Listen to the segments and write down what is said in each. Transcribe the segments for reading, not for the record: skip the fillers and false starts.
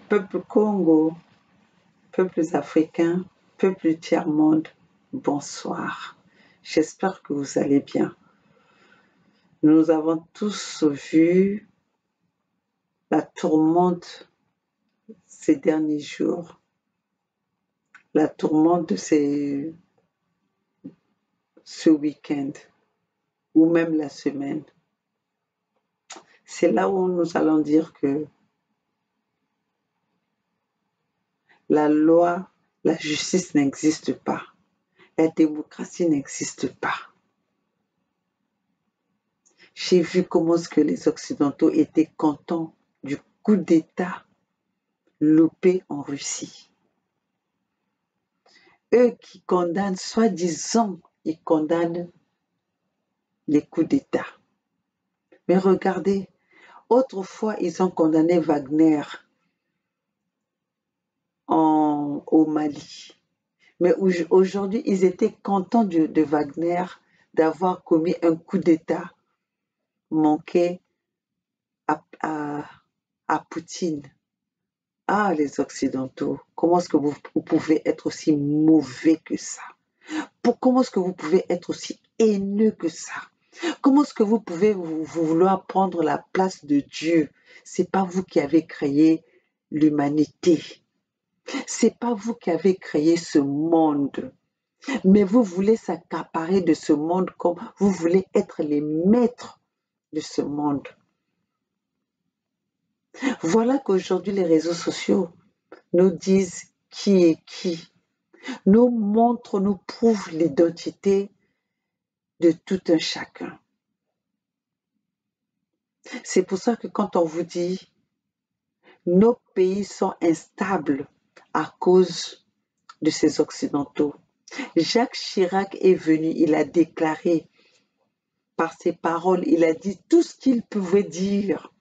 Peuple Congo, peuples africains, peuple du tiers-monde, bonsoir. J'espère que vous allez bien. Nous avons tous vu la tourmente ces derniers jours, la tourmente de ce week-end ou même la semaine. C'est là où nous allons dire que la loi, la justice n'existe pas. La démocratie n'existe pas. J'ai vu comment est-ce que les Occidentaux étaient contents du coup d'État loupé en Russie. Eux qui condamnent, soi-disant, ils condamnent les coups d'État. Mais regardez, autrefois, ils ont condamné Wagner au Mali. Mais aujourd'hui, ils étaient contents de Wagner d'avoir commis un coup d'État manqué à Poutine. Ah, les Occidentaux, comment est-ce que vous pouvez être aussi mauvais que ça? Comment est-ce que vous pouvez être aussi haineux que ça? Comment est-ce que vous pouvez vous vouloir prendre la place de Dieu? C'est pas vous qui avez créé l'humanité. C'est pas vous qui avez créé ce monde. Mais vous voulez s'accaparer de ce monde comme vous voulez être les maîtres de ce monde. Voilà qu'aujourd'hui les réseaux sociaux nous disent qui est qui, nous montrent, nous prouvent l'identité de tout un chacun. C'est pour ça que quand on vous dit nos pays sont instables à cause de ces Occidentaux, Jacques Chirac est venu, il a déclaré par ses paroles, il a dit tout ce qu'il pouvait dire,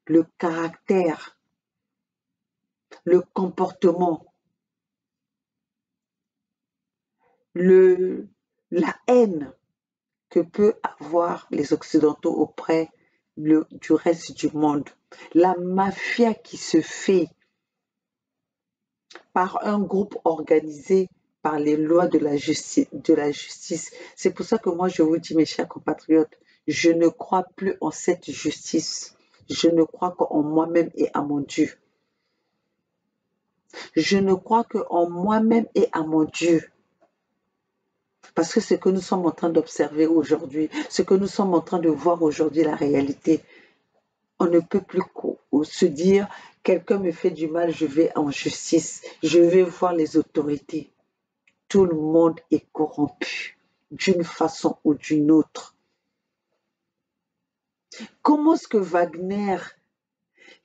le caractère, le comportement, la haine que peut avoir les Occidentaux auprès du reste du monde, la mafia qui se fait par un groupe organisé par les lois de la justice. C'est pour ça que moi je vous dis, mes chers compatriotes, je ne crois plus en cette justice. Je ne crois qu'en moi-même et à mon Dieu. Je ne crois qu'en moi-même et à mon Dieu. Parce que ce que nous sommes en train d'observer aujourd'hui, ce que nous sommes en train de voir aujourd'hui, la réalité, on ne peut plus se dire, quelqu'un me fait du mal, je vais en justice, je vais voir les autorités. Tout le monde est corrompu d'une façon ou d'une autre. Comment est-ce que Wagner,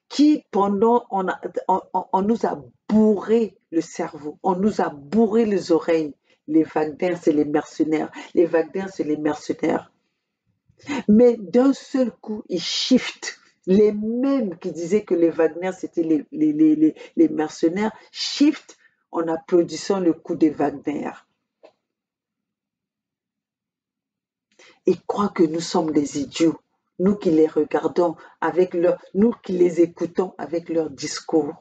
qui pendant, on nous a bourré le cerveau, on nous a bourré les oreilles, les Wagner, c'est les mercenaires, les Wagner, c'est les mercenaires. Mais d'un seul coup, ils shiftent. Les mêmes qui disaient que les Wagner, c'était les mercenaires, shift en applaudissant le coup des Wagner. Ils croient que nous sommes des idiots, nous qui les regardons nous qui les écoutons avec leur discours.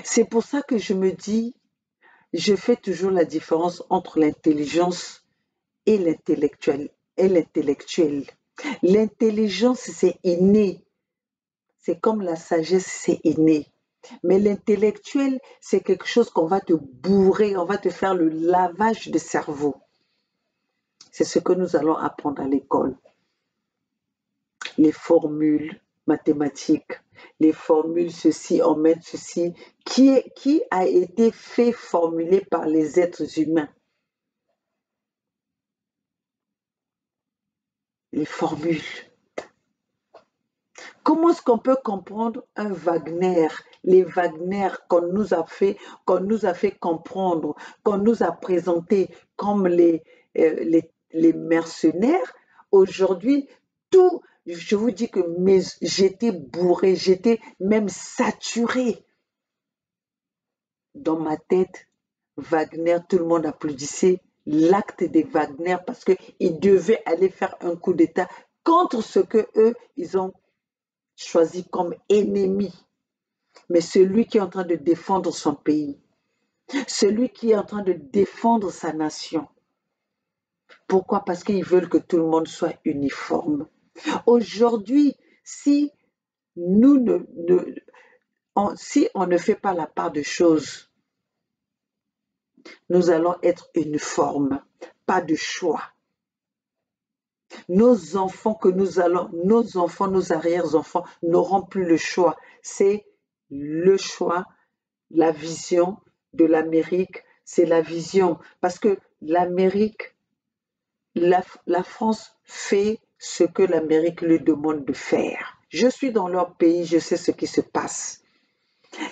C'est pour ça que je me dis, je fais toujours la différence entre l'intelligence et l'intellectuel. L'intelligence, c'est inné. C'est comme la sagesse, c'est inné. Mais l'intellectuel, c'est quelque chose qu'on va te bourrer, on va te faire le lavage de cerveau. C'est ce que nous allons apprendre à l'école. Les formules mathématiques, les formules ceci, on met ceci, qui a été fait formuler par les êtres humains. Les formules. Comment est-ce qu'on peut comprendre un Wagner, les Wagner qu'on nous a fait comprendre, qu'on nous a présenté comme les mercenaires? Aujourd'hui, tout, je vous dis que j'étais bourré, j'étais même saturé. Dans ma tête, Wagner, tout le monde applaudissait l'acte des Wagner parce qu'ils devaient aller faire un coup d'État contre ce que eux, ils ont choisi comme ennemi, mais celui qui est en train de défendre son pays, celui qui est en train de défendre sa nation. Pourquoi? Parce qu'ils veulent que tout le monde soit uniforme. Aujourd'hui, si nous si on ne fait pas la part des choses, nous allons être uniformes, pas de choix. Nos enfants, nos arrière-enfants n'auront plus le choix. C'est le choix, la vision de l'Amérique, c'est la vision. Parce que l'Amérique, la France fait ce que l'Amérique lui demande de faire. Je suis dans leur pays, je sais ce qui se passe.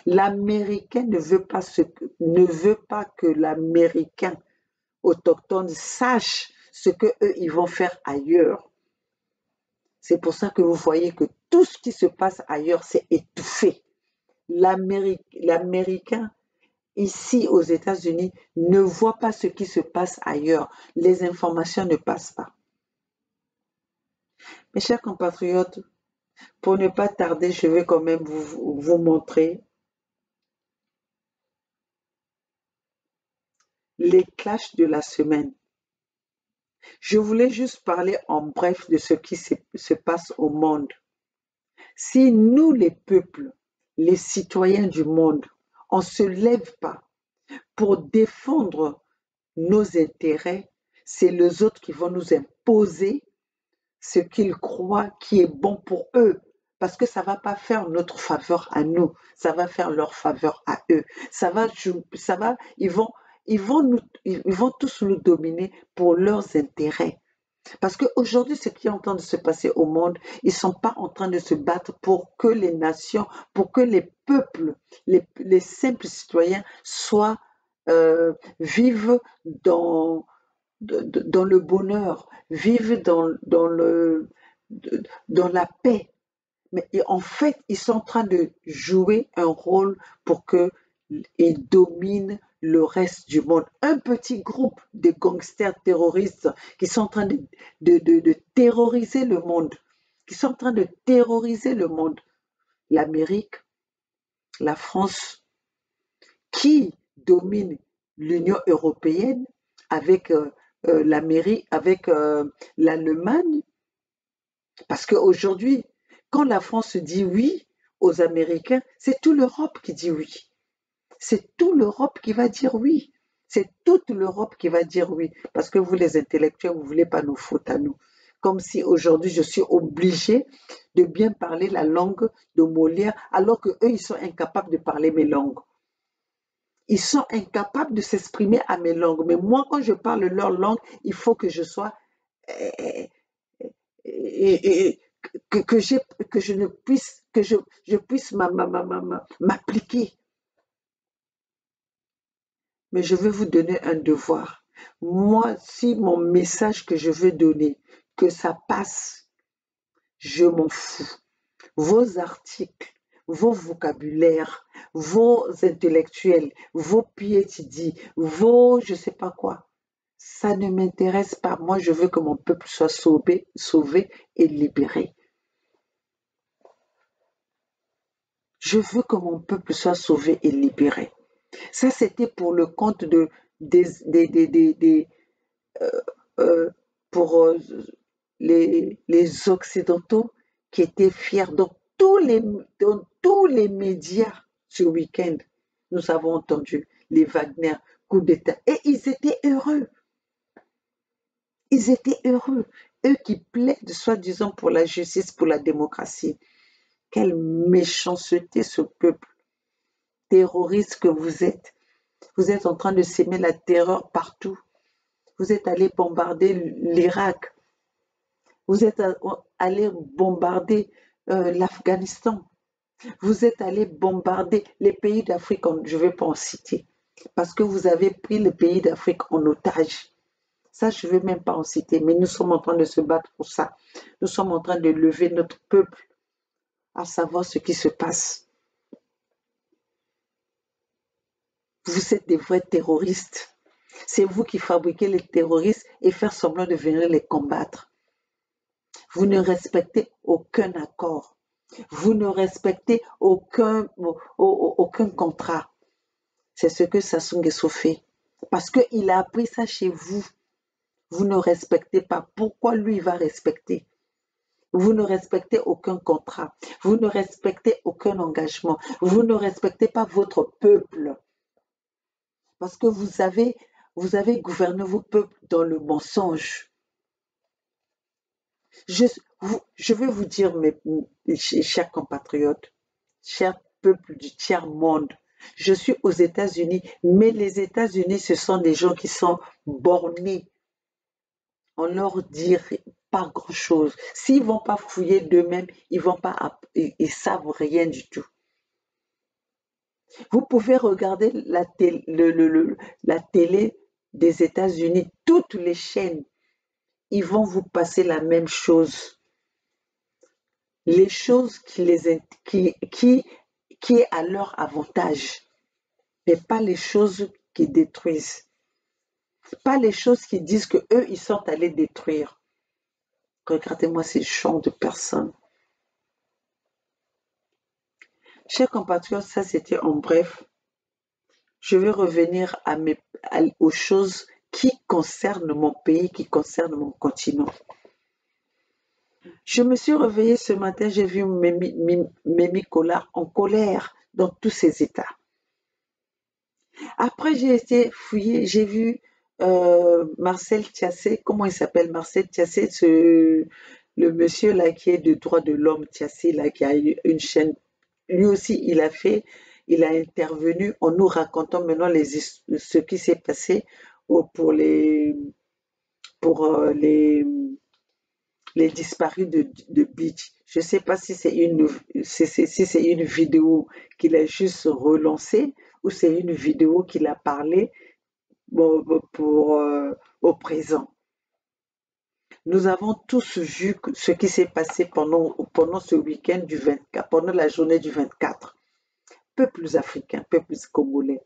L'Américain ne veut pas que l'Américain autochtone sache ce que eux ils vont faire ailleurs. C'est pour ça que vous voyez que tout ce qui se passe ailleurs, c'est étouffé. L'Américain, ici aux États-Unis, ne voit pas ce qui se passe ailleurs. Les informations ne passent pas. Mes chers compatriotes, pour ne pas tarder, je vais quand même vous montrer les clashs de la semaine. Je voulais juste parler en bref de ce qui se passe au monde. Si nous, les peuples, les citoyens du monde, on ne se lève pas pour défendre nos intérêts, c'est les autres qui vont nous imposer ce qu'ils croient qui est bon pour eux. Parce que ça ne va pas faire notre faveur à nous, ça va faire leur faveur à eux. Ils vont tous nous dominer pour leurs intérêts. Parce qu'aujourd'hui, ce qui est en train de se passer au monde, ils ne sont pas en train de se battre pour que les nations, pour que les peuples, les simples citoyens vivent dans le bonheur, vivent dans la paix. Mais en fait, ils sont en train de jouer un rôle pour qu'ils dominent le reste du monde. Un petit groupe de gangsters terroristes qui sont en train de terroriser le monde, L'Amérique, la France, qui domine l'Union européenne avec l'Allemagne. Parce qu'aujourd'hui, quand la France dit oui aux Américains, c'est toute l'Europe qui dit oui. C'est toute l'Europe qui va dire oui. C'est toute l'Europe qui va dire oui. Parce que vous, les intellectuels, vous ne voulez pas nous foutre à nous. Comme si aujourd'hui, je suis obligée de bien parler la langue de Molière, alors qu'eux, ils sont incapables de parler mes langues. Ils sont incapables de s'exprimer à mes langues. Mais moi, quand je parle leur langue, il faut que je sois... que je puisse m'appliquer. Mais je veux vous donner un devoir. Moi, si mon message que je veux donner, que ça passe, je m'en fous. Vos articles, vos vocabulaires, vos intellectuels, vos PhD, vos je ne sais pas quoi, ça ne m'intéresse pas. Moi, je veux que mon peuple soit sauvé et libéré. Je veux que mon peuple soit sauvé et libéré. Ça, c'était pour le compte pour les Occidentaux qui étaient fiers. Dans tous les médias ce week-end, nous avons entendu les Wagner, coup d'État. Et ils étaient heureux. Ils étaient heureux. Eux qui plaident soi-disant pour la justice, pour la démocratie. Quelle méchanceté ce peuple terroriste que vous êtes. Vous êtes en train de s'aimer la terreur partout. Vous êtes allé bombarder l'Irak. Vous êtes allé bombarder l'Afghanistan. Vous êtes allé bombarder les pays d'Afrique, je ne vais pas en citer, parce que vous avez pris le pays d'Afrique en otage. Ça, je ne vais même pas en citer, mais nous sommes en train de se battre pour ça. Nous sommes en train de lever notre peuple à savoir ce qui se passe. Vous êtes des vrais terroristes. C'est vous qui fabriquez les terroristes et faire semblant de venir les combattre. Vous ne respectez aucun accord. Vous ne respectez aucun contrat. C'est ce que Sassou Nguesso fait. Parce qu'il a appris ça chez vous. Vous ne respectez pas. Pourquoi lui va respecter? Vous ne respectez aucun contrat. Vous ne respectez aucun engagement. Vous ne respectez pas votre peuple. Parce que vous avez gouverné vos peuples dans le mensonge. Je vais vous dire, mes chers compatriotes, chers peuples du tiers-monde, je suis aux États-Unis, mais les États-Unis, ce sont des gens qui sont bornés. On leur dit pas grand-chose. S'ils vont pas fouiller d'eux-mêmes, ils savent rien du tout. Vous pouvez regarder la télé des États-Unis, toutes les chaînes, ils vont vous passer la même chose. Les choses qui est à leur avantage, mais pas les choses qui détruisent. Pas les choses qui disent que eux ils sont allés détruire. Regardez-moi ces champs de personnes. Chers compatriotes, ça c'était en bref. Je vais revenir aux choses qui concernent mon pays, qui concernent mon continent. Je me suis réveillée ce matin, j'ai vu Mémie Collard en colère dans tous ses états. Après, j'ai été fouillée, j'ai vu Marcel Tiassé, comment il s'appelle Marcel Tiassé, le monsieur là qui est de droits de l'homme, Tiassé, là, qui a eu une chaîne. Lui aussi, il a intervenu en nous racontant maintenant ce qui s'est passé pour les disparus de Beach. Je ne sais pas si c'est une vidéo qu'il a juste relancée ou c'est une vidéo qu'il a parlé au présent. Nous avons tous vu ce qui s'est passé pendant ce week-end du 24, pendant la journée du 24. Peuples africains, peuples congolais.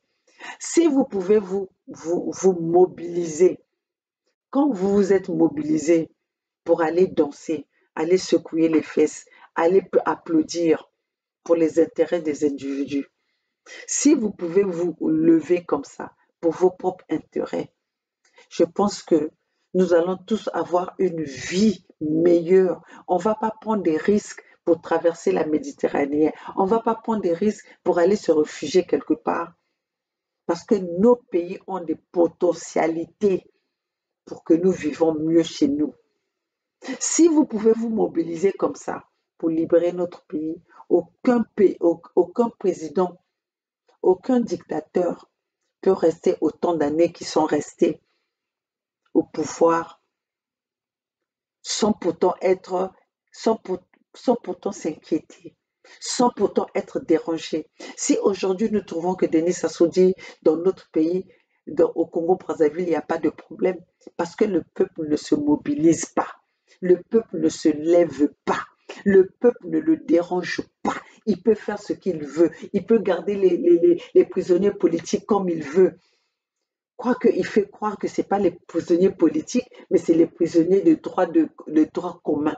Si vous pouvez vous mobiliser, quand vous vous êtes mobilisés pour aller danser, aller secouer les fesses, aller applaudir pour les intérêts des individus, si vous pouvez vous lever comme ça pour vos propres intérêts, je pense que nous allons tous avoir une vie meilleure. On ne va pas prendre des risques pour traverser la Méditerranée. On ne va pas prendre des risques pour aller se réfugier quelque part. Parce que nos pays ont des potentialités pour que nous vivons mieux chez nous. Si vous pouvez vous mobiliser comme ça pour libérer notre pays, aucun président, aucun dictateur peut rester autant d'années qui sont restés au pouvoir sans pourtant s'inquiéter, sans pourtant être dérangé. Si aujourd'hui nous trouvons que Denis Sassou dit dans notre pays, au Congo-Brazzaville, il n'y a pas de problème, parce que le peuple ne se mobilise pas, le peuple ne se lève pas, le peuple ne le dérange pas. Il peut faire ce qu'il veut, il peut garder les prisonniers politiques comme il veut. Il fait croire que ce n'est pas les prisonniers politiques, mais c'est les prisonniers de droit commun.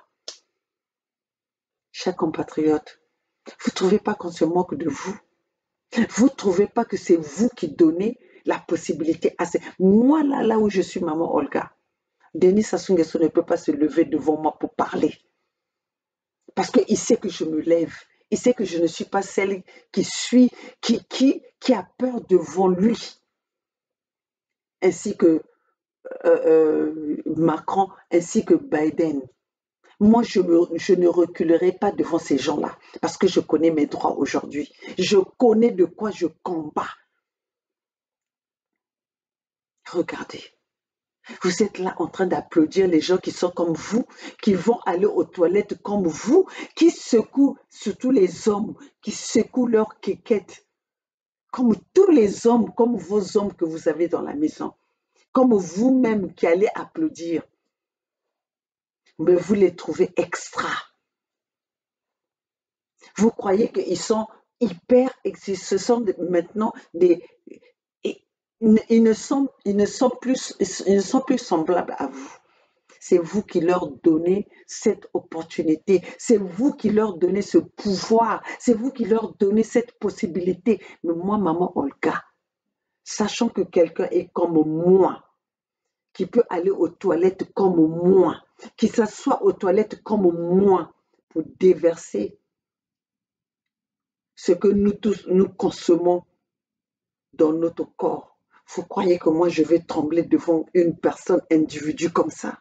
Chers compatriotes, vous ne trouvez pas qu'on se moque de vous? Vous ne trouvez pas que c'est vous qui donnez la possibilité à ces... Moi, là où je suis, maman Olga, Denis Sassou Nguesso ne peut pas se lever devant moi pour parler. Parce qu'il sait que je me lève. Il sait que je ne suis pas celle qui a peur devant lui. Ainsi que Macron, ainsi que Biden. Moi, je ne reculerai pas devant ces gens-là parce que je connais mes droits aujourd'hui. Je connais de quoi je combats. Regardez, vous êtes là en train d'applaudir les gens qui sont comme vous, qui vont aller aux toilettes comme vous, qui secouent, surtout les hommes, qui secouent leurs quéquettes, comme tous les hommes, comme vos hommes que vous avez dans la maison, comme vous-même qui allez applaudir. Mais vous les trouvez extra. Vous croyez qu'ils sont hyper, ce sont maintenant des... Ils ne sont plus semblables à vous. C'est vous qui leur donnez cette opportunité. C'est vous qui leur donnez ce pouvoir. C'est vous qui leur donnez cette possibilité. Mais moi, maman Olga, sachant que quelqu'un est comme moi, qui peut aller aux toilettes comme moi, qui s'assoit aux toilettes comme moi, pour déverser ce que nous tous, nous consommons dans notre corps. Vous croyez que moi, je vais trembler devant une personne, individu comme ça?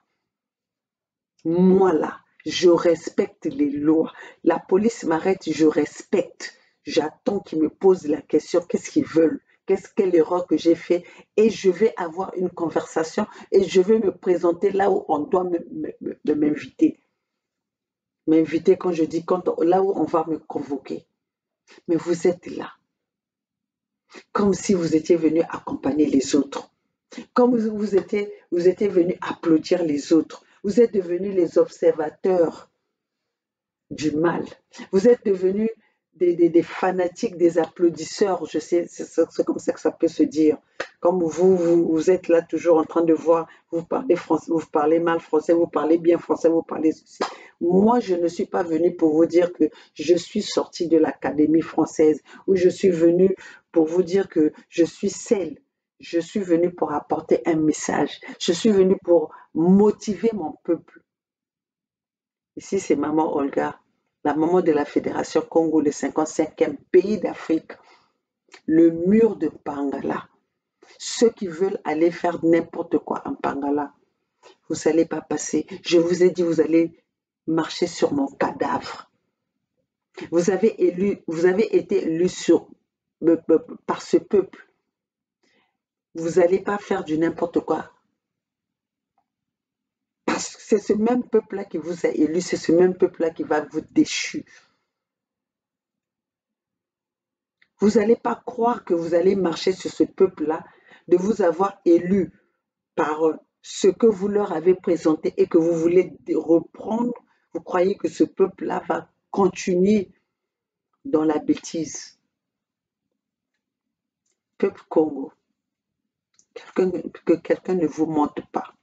Moi, là, je respecte les lois. La police m'arrête, je respecte. J'attends qu'ils me posent la question, qu'est-ce qu'ils veulent? Quelle erreur que j'ai fait? Et je vais avoir une conversation et je vais me présenter là où on doit m'inviter. M'inviter quand je dis là où on va me convoquer. Mais vous êtes là, comme si vous étiez venu accompagner les autres. Comme vous étiez venu applaudir les autres. Vous êtes devenus les observateurs du mal. Vous êtes devenus des fanatiques, des applaudisseurs, je sais, c'est comme ça que ça peut se dire. Comme vous êtes là toujours en train de voir, vous parlez français, vous parlez mal français, vous parlez bien français, vous parlez ceci. Moi, je ne suis pas venue pour vous dire que je suis sortie de l'Académie française ou je suis venue pour vous dire que je suis celle. Je suis venue pour apporter un message. Je suis venue pour motiver mon peuple. Ici, c'est Maman Olga, la maman de la Fédération Congo, le 55e pays d'Afrique, le mur de Pangala. Ceux qui veulent aller faire n'importe quoi en Pangala, vous n'allez pas passer. Je vous ai dit, vous allez marcher sur mon cadavre. Vous avez été élu par ce peuple. Vous n'allez pas faire du n'importe quoi. Parce que c'est ce même peuple-là qui vous a élu, c'est ce même peuple-là qui va vous déchu. Vous n'allez pas croire que vous allez marcher sur ce peuple-là, de vous avoir élu par ce que vous leur avez présenté et que vous voulez reprendre. Vous croyez que ce peuple-là va continuer dans la bêtise. Peuple Congo, que quelqu'un ne vous mente pas.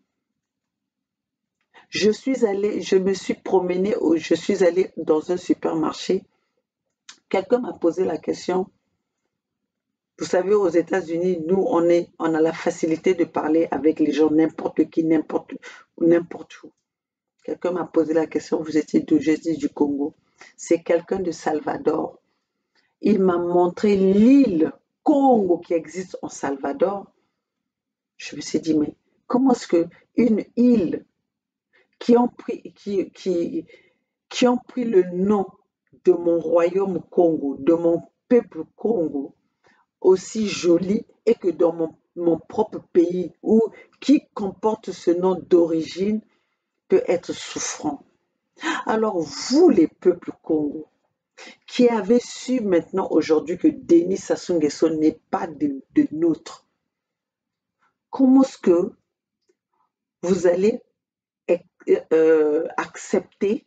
Je me suis promenée, je suis allée dans un supermarché. Quelqu'un m'a posé la question. Vous savez, aux États-Unis, nous, on a la facilité de parler avec les gens, n'importe qui, n'importe où. Quelqu'un m'a posé la question, vous étiez d'où? J'ai dit du Congo. C'est quelqu'un de Salvador. Il m'a montré l'île Congo qui existe en Salvador. Je me suis dit, mais comment est-ce qu'une île qui ont pris le nom de mon royaume Congo, de mon peuple Congo, aussi joli, et que dans mon propre pays, qui comporte ce nom d'origine, peut être souffrant. Alors vous, les peuples Congo, qui avez su maintenant aujourd'hui que Denis Sassou Nguesso n'est pas de nôtre, comment est-ce que vous allez accepter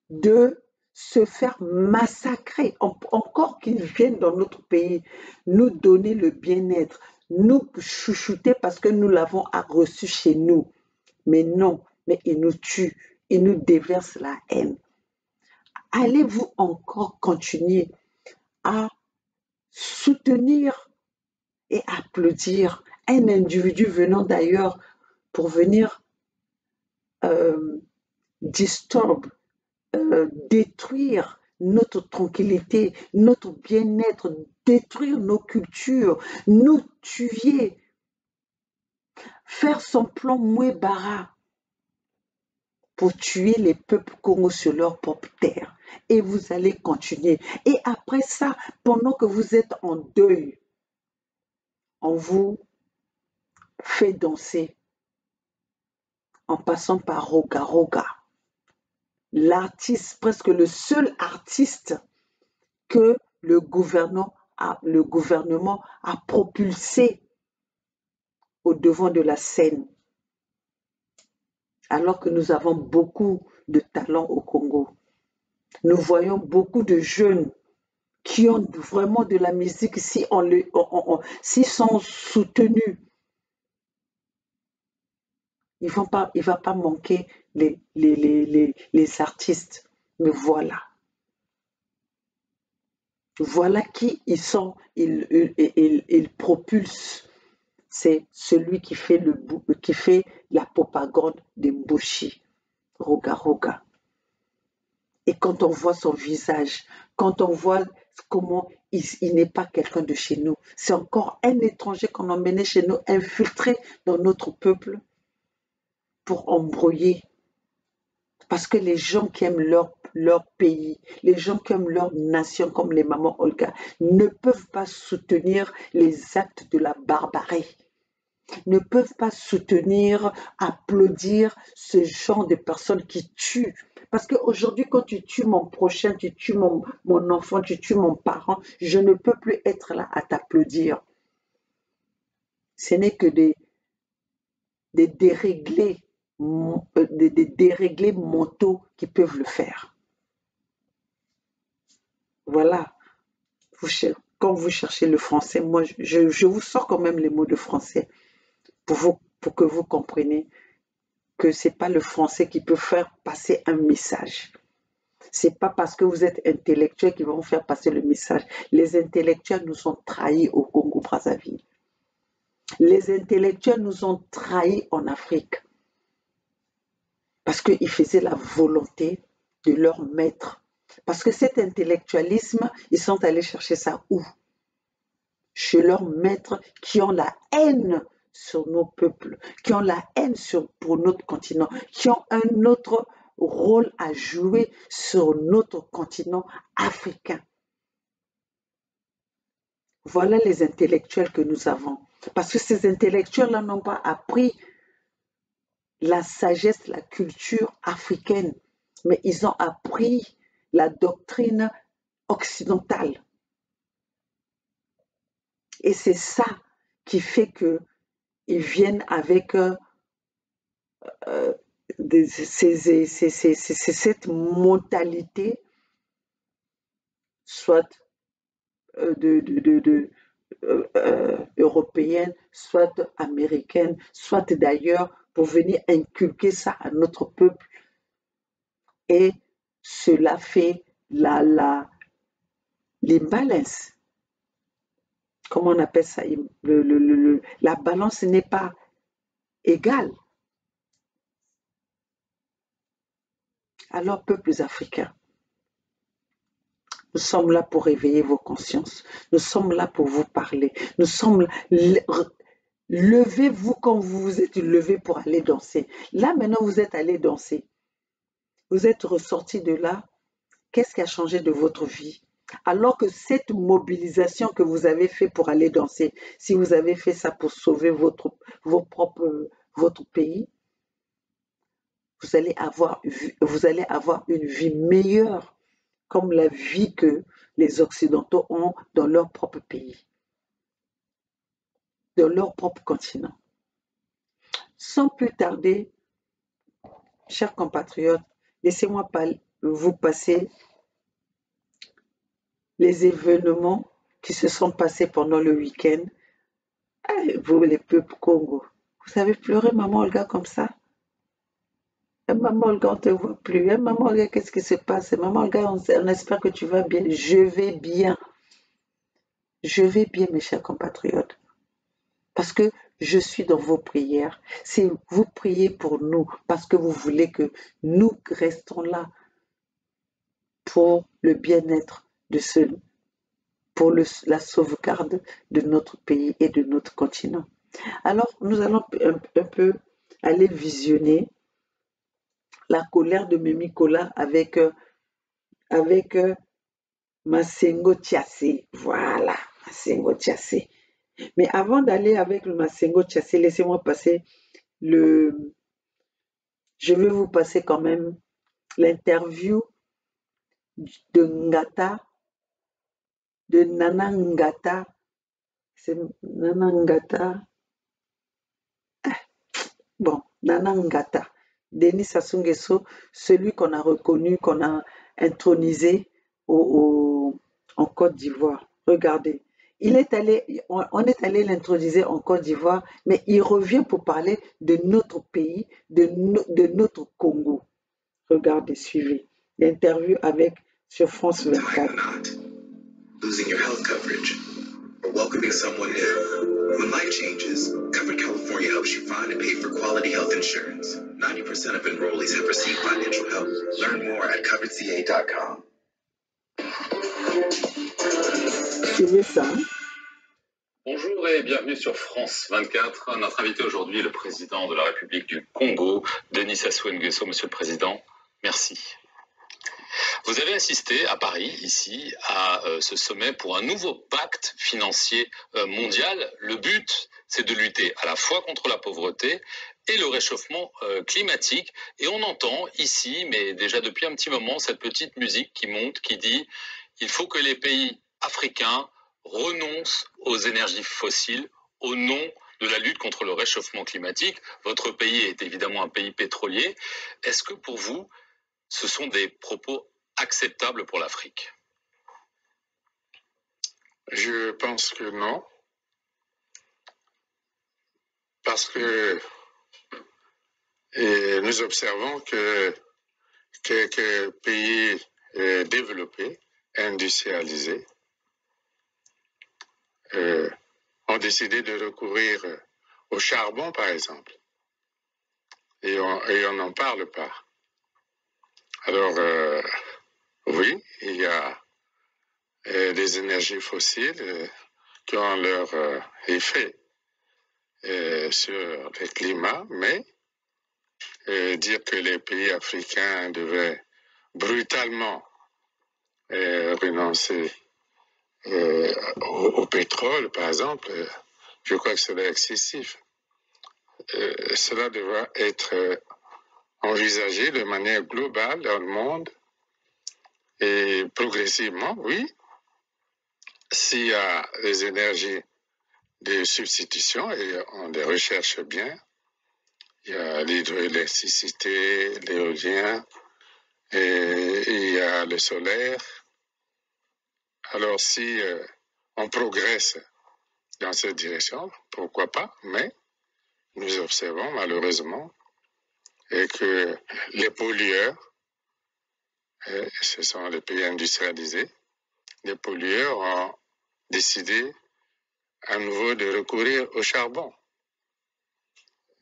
de se faire massacrer, encore qu'ils viennent dans notre pays, nous donner le bien-être, nous chouchouter parce que nous l'avons reçu chez nous. Mais non, mais ils nous tuent, ils nous déversent la haine. Allez-vous encore continuer à soutenir et applaudir un individu venant d'ailleurs pour venir détruire notre tranquillité, notre bien-être, détruire nos cultures, nous tuer, faire son plan Mouébara pour tuer les peuples congolais sur leur propre terre. Et vous allez continuer. Et après ça, pendant que vous êtes en deuil, on vous fait danser en passant par Roga Roga. L'artiste, presque le seul artiste que le gouvernement a propulsé au devant de la scène. Alors que nous avons beaucoup de talents au Congo. Nous voyons beaucoup de jeunes qui ont vraiment de la musique s'ils sont soutenus Il va pas manquer les artistes. Mais voilà. Voilà qui ils sont. Ils propulsent. C'est celui qui fait la propagande des Mbushi. Roga Roga. Et quand on voit son visage, quand on voit comment il n'est pas quelqu'un de chez nous, c'est encore un étranger qu'on a emmené chez nous, infiltré dans notre peuple pour embrouiller. Parce que les gens qui aiment leur pays, les gens qui aiment leur nation, comme les mamans Olga, ne peuvent pas soutenir les actes de la barbarie, ne peuvent pas soutenir, applaudir ce genre de personnes qui tuent. Parce qu'aujourd'hui, quand tu tues mon prochain, tu tues mon enfant, tu tues mon parent, je ne peux plus être là à t'applaudir. Ce n'est que des déréglés, des déréglés mentaux qui peuvent le faire. Voilà. Quand vous cherchez le français, moi, je vous sors quand même les mots de français pour que vous compreniez que ce n'est pas le français qui peut faire passer un message. Ce n'est pas parce que vous êtes intellectuel qu'ils vont faire passer le message. Les intellectuels nous ont trahis au Congo-Brazzaville. Les intellectuels nous ont trahis en Afrique. Parce qu'ils faisaient la volonté de leur maître. Parce que cet intellectualisme, ils sont allés chercher ça où? Chez leurs maîtres qui ont la haine sur nos peuples, qui ont la haine pour notre continent, qui ont un autre rôle à jouer sur notre continent africain. Voilà les intellectuels que nous avons. Parce que ces intellectuels-là n'ont pas appris la sagesse, la culture africaine, mais ils ont appris la doctrine occidentale. Et c'est ça qui fait qu'ils viennent avec cette mentalité, soit européenne, soit américaine, soit d'ailleurs, pour venir inculquer ça à notre peuple. Et cela fait l'imbalance. Comment on appelle ça? La balance n'est pas égale. Alors, peuples africains, nous sommes là pour réveiller vos consciences. Nous sommes là pour vous parler. Nous sommes levez-vous quand vous vous êtes levé pour aller danser. Là, maintenant, vous êtes allé danser. Vous êtes ressorti de là. Qu'est-ce qui a changé de votre vie? Alors que cette mobilisation que vous avez fait pour aller danser, si vous avez fait ça pour sauver votre pays, vous allez avoir une vie meilleure, comme la vie que les Occidentaux ont dans leur propre pays, dans leur propre continent. Sans plus tarder, chers compatriotes, laissez-moi vous passer les événements qui se sont passés pendant le week-end. Vous, les peuples Congo, vous avez pleuré, maman Olga, comme ça? Maman Olga, on ne te voit plus. Maman Olga, qu'est-ce qui se passe? Maman Olga, on espère que tu vas bien. Je vais bien. Je vais bien, mes chers compatriotes. Parce que je suis dans vos prières. Si vous priez pour nous, parce que vous voulez que nous restons là pour le bien-être pour la sauvegarde de notre pays et de notre continent. Alors, nous allons un peu aller visionner la colère de Mimi Kola avec Masengo Tiassé. Voilà, Masengo Tiassé. Mais avant d'aller avec le Masengo Tiassé, laissez-moi passer je vais vous passer quand même l'interview de Ngata, de Nana Ngata. C'est Nana Ngata. Bon, Nana Ngata. Denis Sassou Nguesso, celui qu'on a reconnu, qu'on a intronisé en Côte d'Ivoire. Regardez, on est allé l'introduire en Côte d'Ivoire, mais il revient pour parler de notre pays, de notre Congo. Regardez, suivez l'interview sur France 24. Losing your health coverage or welcoming someone new. When life changes, Covered California helps you find and pay for quality health insurance. 90% of enrollees have received financial help. Learn more at coveredca.com. Suivez ça. Bonjour et bienvenue sur France 24. Notre invité aujourd'hui est le président de la République du Congo, Denis Sassou Nguesso. Monsieur le Président, merci. Vous avez assisté à Paris, ici, à ce sommet pour un nouveau pacte financier mondial. Le but, c'est de lutter à la fois contre la pauvreté et le réchauffement climatique. Et on entend ici, mais déjà depuis un petit moment, cette petite musique qui monte, qui dit « Il faut que les pays africains renoncent aux énergies fossiles au nom de la lutte contre le réchauffement climatique ». Votre pays est évidemment un pays pétrolier. Est-ce que pour vous, ce sont des propos acceptables pour l'Afrique? Je pense que non, parce que nous observons que quelques pays développés, industrialisés, ont décidé de recourir au charbon, par exemple, et on n'en parle pas. Alors, oui, il y a des énergies fossiles qui ont leur effet sur le climat, mais dire que les pays africains devaient brutalement renoncer au pétrole, par exemple, je crois que c'est excessif. Cela devra être envisagé de manière globale dans le monde et progressivement, oui. S'il y a des énergies de substitution, et on les recherche bien, il y a l'hydroélectricité, l'éolien, et il y a le solaire. Alors si on progresse dans cette direction, pourquoi pas, mais nous observons malheureusement que les pollueurs, ce sont les pays industrialisés, les pollueurs ont décidé à nouveau de recourir au charbon.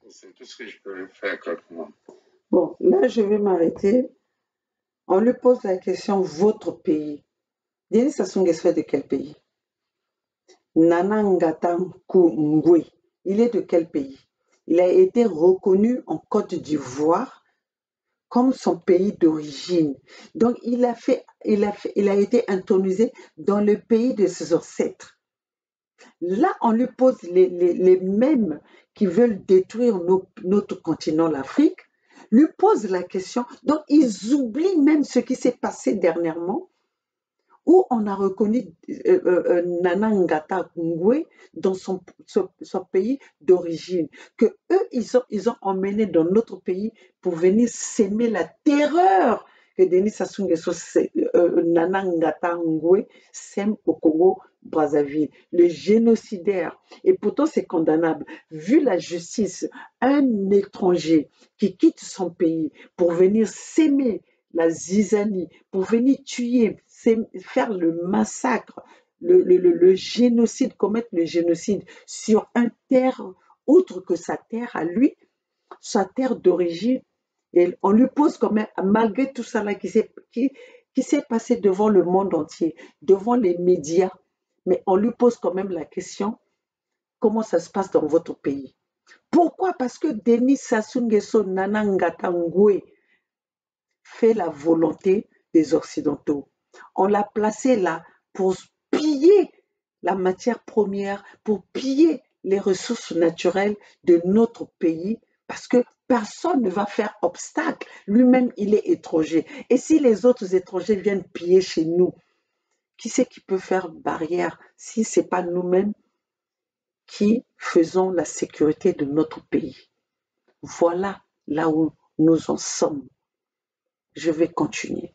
C'est tout ce que je peux faire correctement. Bon, là, je vais m'arrêter. On lui pose la question, votre pays. Denis Sassou Nguesso est de quel pays? Nana Ngata Ngwe, il est de quel pays? Il a été reconnu en Côte d'Ivoire comme son pays d'origine. Donc, il a été intronisé dans le pays de ses ancêtres. Là, on lui pose les mêmes qui veulent détruire notre continent, l'Afrique, lui posent la question. Donc, ils oublient même ce qui s'est passé dernièrement, où on a reconnu Nana Ngata Ngwe dans son pays d'origine, que eux, ils ont emmené dans notre pays pour venir s'aimer la terreur que Denis Sassou Nguesso, Nana Ngata Ngwe sème au Congo-Brazzaville, le génocidaire. Et pourtant, c'est condamnable. Vu la justice, un étranger qui quitte son pays pour venir s'aimer la zizanie, pour venir tuer, faire le massacre, le génocide, commettre le génocide sur un terre autre que sa terre à lui, sa terre d'origine. Et on lui pose quand même, malgré tout ça là qui s'est passé devant le monde entier, devant les médias, mais on lui pose quand même la question, comment ça se passe dans votre pays? Pourquoi? Parce que Denis Sassou Nguesso Nana Ngata Ngwe fait la volonté des Occidentaux. On l'a placé là pour piller la matière première, pour piller les ressources naturelles de notre pays, parce que personne ne va faire obstacle. Lui-même, il est étranger. Et si les autres étrangers viennent piller chez nous, qui c'est qui peut faire barrière si ce n'est pas nous-mêmes qui faisons la sécurité de notre pays? Voilà là où nous en sommes. Je vais continuer.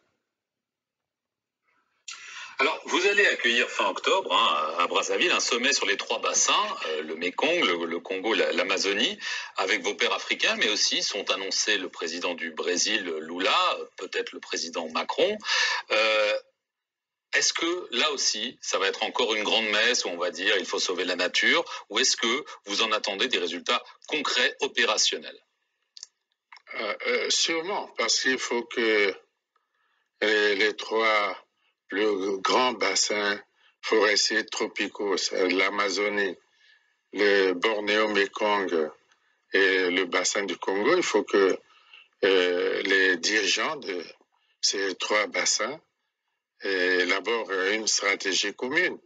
Alors, vous allez accueillir fin octobre à Brazzaville un sommet sur les 3 bassins, le Mékong, le Congo, l'Amazonie, avec vos pairs africains, mais aussi sont annoncés le président du Brésil, Lula, peut-être le président Macron. Est-ce que là aussi, ça va être encore une grande messe où on va dire il faut sauver la nature, ou est-ce que vous en attendez des résultats concrets, opérationnels? Sûrement, parce qu'il faut que les 3 plus grands bassins forestiers tropicaux, l'Amazonie, le Bornéo-Mékong et le bassin du Congo, il faut que les dirigeants de ces 3 bassins élaborent une stratégie commune.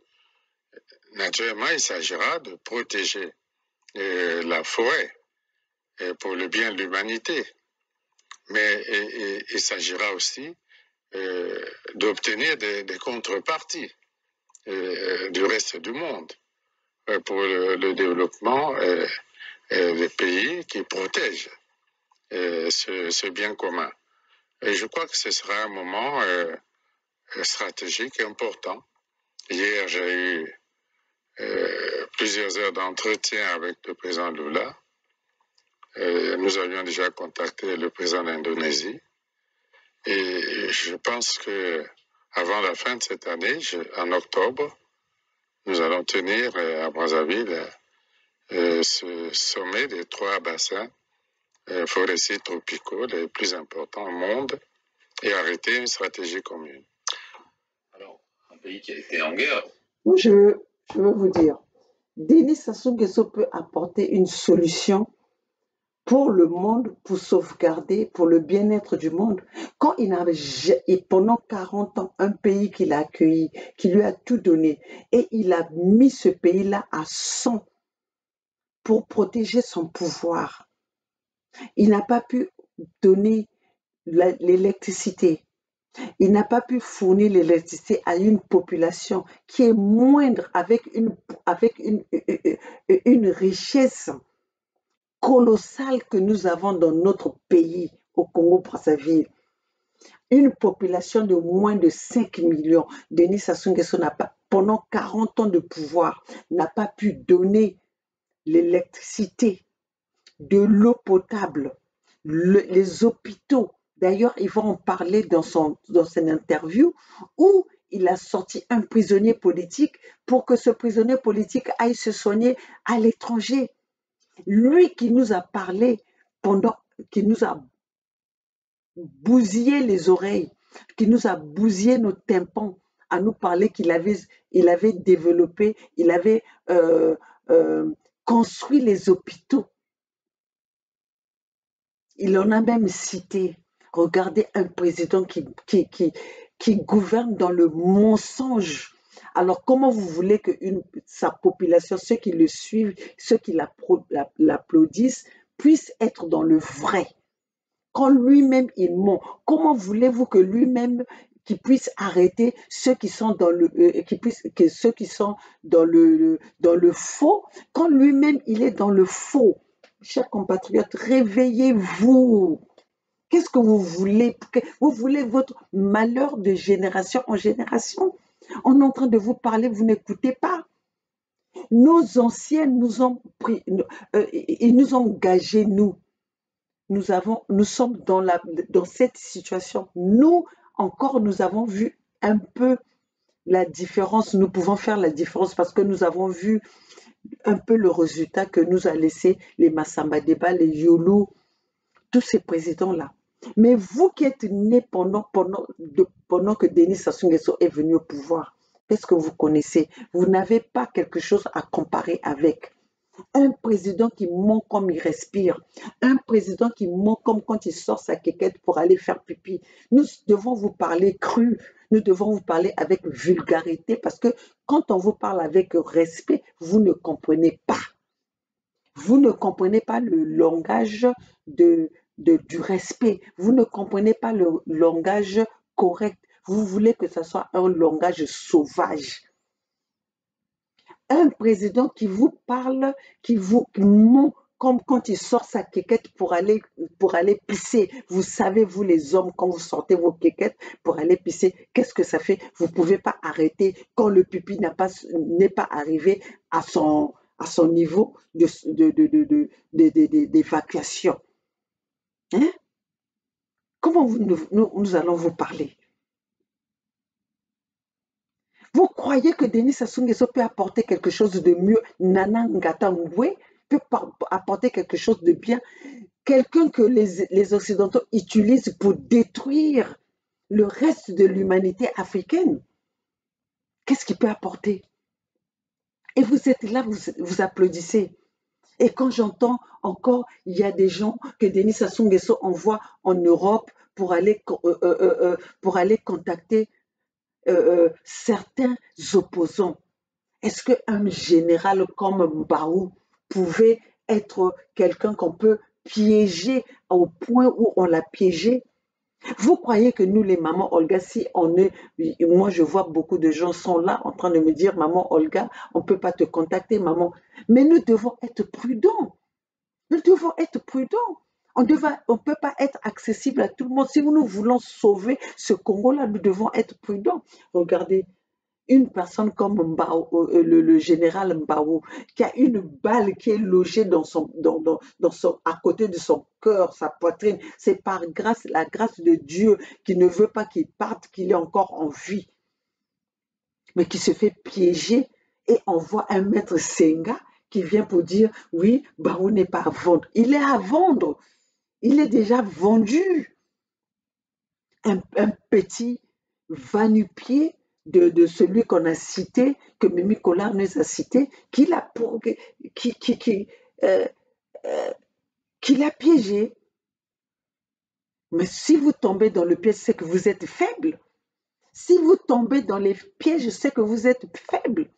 Naturellement, il s'agira de protéger la forêt pour le bien de l'humanité, mais il s'agira aussi d'obtenir des contreparties du reste du monde pour le développement des pays qui protègent ce bien commun. Et je crois que ce sera un moment stratégique important. Hier, j'ai eu plusieurs heures d'entretien avec le président Lula. Nous avions déjà contacté le président d'Indonésie. Et je pense que avant la fin de cette année, en octobre, nous allons tenir à Brazzaville ce sommet des 3 bassins forestiers tropicaux les plus importants au monde et arrêter une stratégie commune. Alors, un pays qui a été en guerre. Moi, je veux vous dire, Denis Sassou Nguesso peut apporter une solution pour le monde, pour sauvegarder, pour le bien-être du monde. Quand il avait, et pendant 40 ans, un pays qu'il a accueilli, qui lui a tout donné, et il a mis ce pays-là à 100 pour protéger son pouvoir. Il n'a pas pu donner l'électricité. Il n'a pas pu fournir l'électricité à une population qui est moindre avec une richesse colossale que nous avons dans notre pays, au Congo-Brazzaville. Une population de moins de 5 millions. Denis Sassou Nguesso n'a pas, pendant 40 ans de pouvoir, n'a pas pu donner l'électricité, de l'eau potable, les hôpitaux. D'ailleurs, il va en parler dans son interview où il a sorti un prisonnier politique pour que ce prisonnier politique aille se soigner à l'étranger. Lui qui nous a parlé qui nous a bousillé les oreilles, qui nous a bousillé nos tympans, à nous parler qu'il avait développé, il avait construit les hôpitaux. Il en a même cité. Regardez un président qui gouverne dans le mensonge. Alors, comment vous voulez que sa population, ceux qui le suivent, ceux qui l'applaudissent, puissent être dans le vrai? Quand lui-même, il ment, comment voulez-vous que lui-même, qui puisse arrêter ceux qui sont dans le faux, quand lui-même, il est dans le faux? Chers compatriotes, réveillez-vous. Qu'est-ce que vous voulez? Vous voulez votre malheur de génération en génération? On est en train de vous parler, vous n'écoutez pas. Nos anciens nous ont pris, ils nous ont engagés, nous. Nous sommes dans cette situation. Nous, encore, nous avons vu un peu la différence. Nous pouvons faire la différence parce que nous avons vu un peu le résultat que nous a laissé les Massamba Deba, les Yolo, tous ces présidents-là. Mais vous qui êtes nés pendant que Denis Sassou Nguesso est venu au pouvoir, qu'est-ce que vous connaissez? Vous n'avez pas quelque chose à comparer avec. Un président qui ment comme il respire, un président qui ment comme quand il sort sa quéquette pour aller faire pipi. Nous devons vous parler cru, nous devons vous parler avec vulgarité parce que quand on vous parle avec respect, vous ne comprenez pas. Vous ne comprenez pas le langage du respect. Vous ne comprenez pas le langage correct. Vous voulez que ce soit un langage sauvage. Un président qui vous parle, qui vous ment comme quand il sort sa quéquette pour aller pisser. Vous savez, vous les hommes, quand vous sortez vos quéquettes pour aller pisser, qu'est-ce que ça fait? Vous ne pouvez pas arrêter quand le pipi n'est pas arrivé à son niveau d'évacuation. Hein? Comment nous allons vous parler? Vous croyez que Denis Sassou Nguesso peut apporter quelque chose de mieux? Nana Ngata Ngwe peut apporter quelque chose de bien? Quelqu'un que les Occidentaux utilisent pour détruire le reste de l'humanité africaine. Qu'est-ce qu'il peut apporter? Et vous êtes là, vous applaudissez. Et quand j'entends encore, il y a des gens que Denis Sassou Nguesso envoie en Europe pour aller contacter certains opposants. Est-ce qu'un général comme Mbaou pouvait être quelqu'un qu'on peut piéger au point où on l'a piégé? Vous croyez que nous, les mamans Olga, si on est... Moi, je vois beaucoup de gens sont là en train de me dire, maman Olga, on ne peut pas te contacter, maman. Mais nous devons être prudents. Nous devons être prudents. On ne peut pas être accessible à tout le monde. Si nous voulons sauver ce Congo-là, nous devons être prudents. Regardez, une personne comme Mbao, le général Mbao, qui a une balle qui est logée à côté de son cœur, sa poitrine, c'est par la grâce de Dieu qui ne veut pas qu'il parte, qu'il est encore en vie, mais qui se fait piéger et on voit un maître Senga qui vient pour dire, oui, Mbao n'est pas à vendre. Il est à vendre. Il est déjà vendu. Un petit va-nu-pied de celui qu'on a cité, que Mimi Collard nous a cité, qui l'a piégé. Mais si vous tombez dans le piège, c'est que vous êtes faible. Si vous tombez dans les pièges, c'est que vous êtes faible.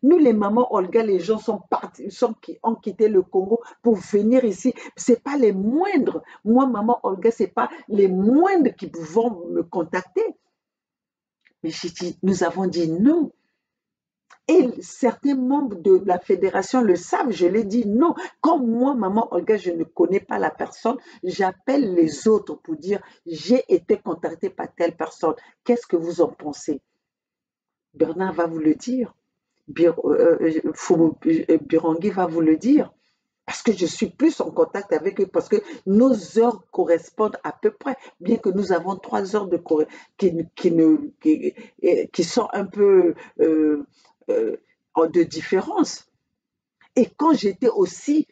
Nous, les mamans Olga, les gens sont partis, qui ont quitté le Congo pour venir ici. Ce n'est pas les moindres. Moi, maman Olga, ce n'est pas les moindres qui vont me contacter. Mais nous avons dit non. Et certains membres de la fédération le savent, je l'ai dit non. Comme moi, maman Olga, je ne connais pas la personne, j'appelle les autres pour dire j'ai été contactée par telle personne. Qu'est-ce que vous en pensez? Bernard va vous le dire. Birangui va vous le dire. Parce que je suis plus en contact avec eux, parce que nos heures correspondent à peu près, bien que nous avons 3 heures qui sont un peu de différence. Et quand j'étais aussi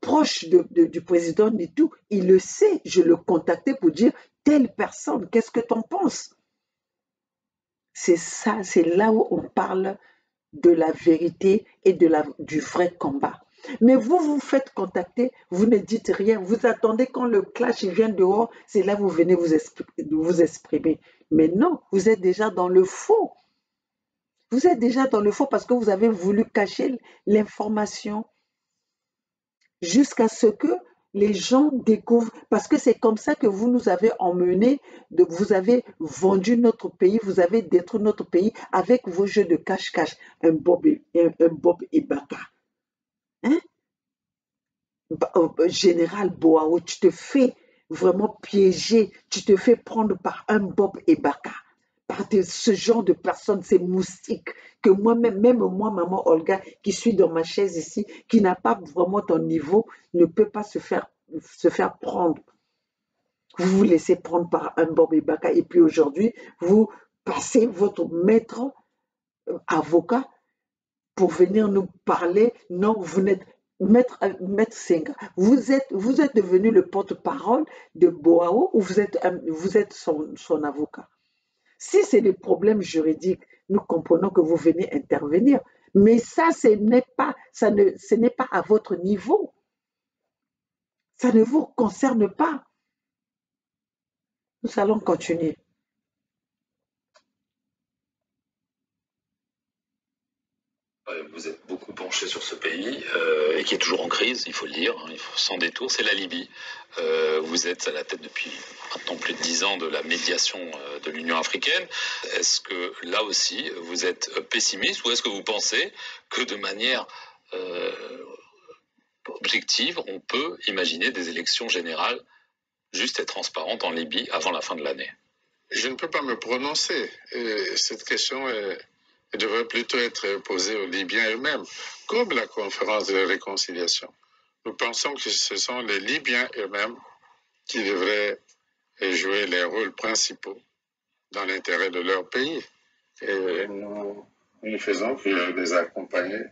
proche du président Nitou, il le sait, je le contactais pour dire telle personne, qu'est-ce que tu en penses? C'est ça, c'est là où on parle de la vérité et du vrai combat. Mais vous vous faites contacter, vous ne dites rien, vous attendez quand le clash vient dehors, c'est là que vous venez vous exprimer. Mais non, vous êtes déjà dans le faux. Vous êtes déjà dans le faux parce que vous avez voulu cacher l'information jusqu'à ce que les gens découvrent, parce que c'est comme ça que vous nous avez emmenés, vous avez vendu notre pays, vous avez détruit notre pays avec vos jeux de cache-cache, un Bob et Baka. Hein? Général Boao, tu te fais vraiment piéger, tu te fais prendre par un Bob et Baka, par ce genre de personnes, ces moustiques, que moi-même, même moi, maman Olga, qui suis dans ma chaise ici, qui n'a pas vraiment ton niveau, ne peut pas se faire prendre. Vous vous laissez prendre par un Bob et Baka, et puis aujourd'hui, vous passez votre maître avocat pour venir nous parler. Non, vous n'êtes Maître Senga, vous êtes devenu le porte-parole de Boao ou vous êtes son avocat? Si c'est des problèmes juridiques, nous comprenons que vous venez intervenir. Mais ça, ce n'est pas à votre niveau. Ça ne vous concerne pas. Nous allons continuer. Vous êtes beaucoup penché sur ce pays et qui est toujours en crise, il faut le dire, hein, sans détour, c'est la Libye. Vous êtes à la tête depuis maintenant plus de 10 ans de la médiation de l'Union africaine. Est-ce que là aussi vous êtes pessimiste ou est-ce que vous pensez que de manière objective on peut imaginer des élections générales justes et transparentes en Libye avant la fin de l'année? Je ne peux pas me prononcer. Cette question devrait plutôt être posée aux Libyens eux-mêmes, comme la conférence de réconciliation. Nous pensons que ce sont les Libyens eux-mêmes qui devraient jouer les rôles principaux dans l'intérêt de leur pays. Et nous ne faisons que les accompagner.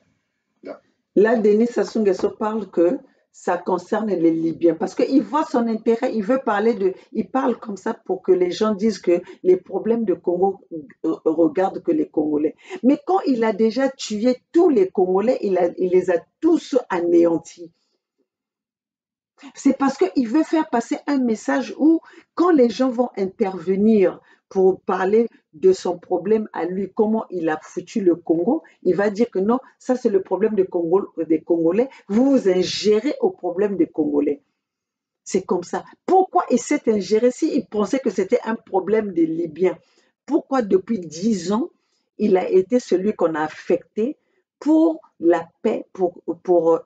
Là, Denis Sassou Nguesso parle que ça concerne les Libyens parce qu'il voit son intérêt, il veut parler il parle comme ça pour que les gens disent que les problèmes de Congo regardent que les Congolais. Mais quand il a déjà tué tous les Congolais, il les a tous anéantis. C'est parce qu'il veut faire passer un message où, quand les gens vont intervenir pour parler de son problème à lui, comment il a foutu le Congo, il va dire que non, ça c'est le problème des Congolais, vous vous ingérez au problème des Congolais. C'est comme ça. Pourquoi il s'est ingéré s'il pensait que c'était un problème des Libyens? Pourquoi depuis 10 ans, il a été celui qu'on a affecté pour la paix, pour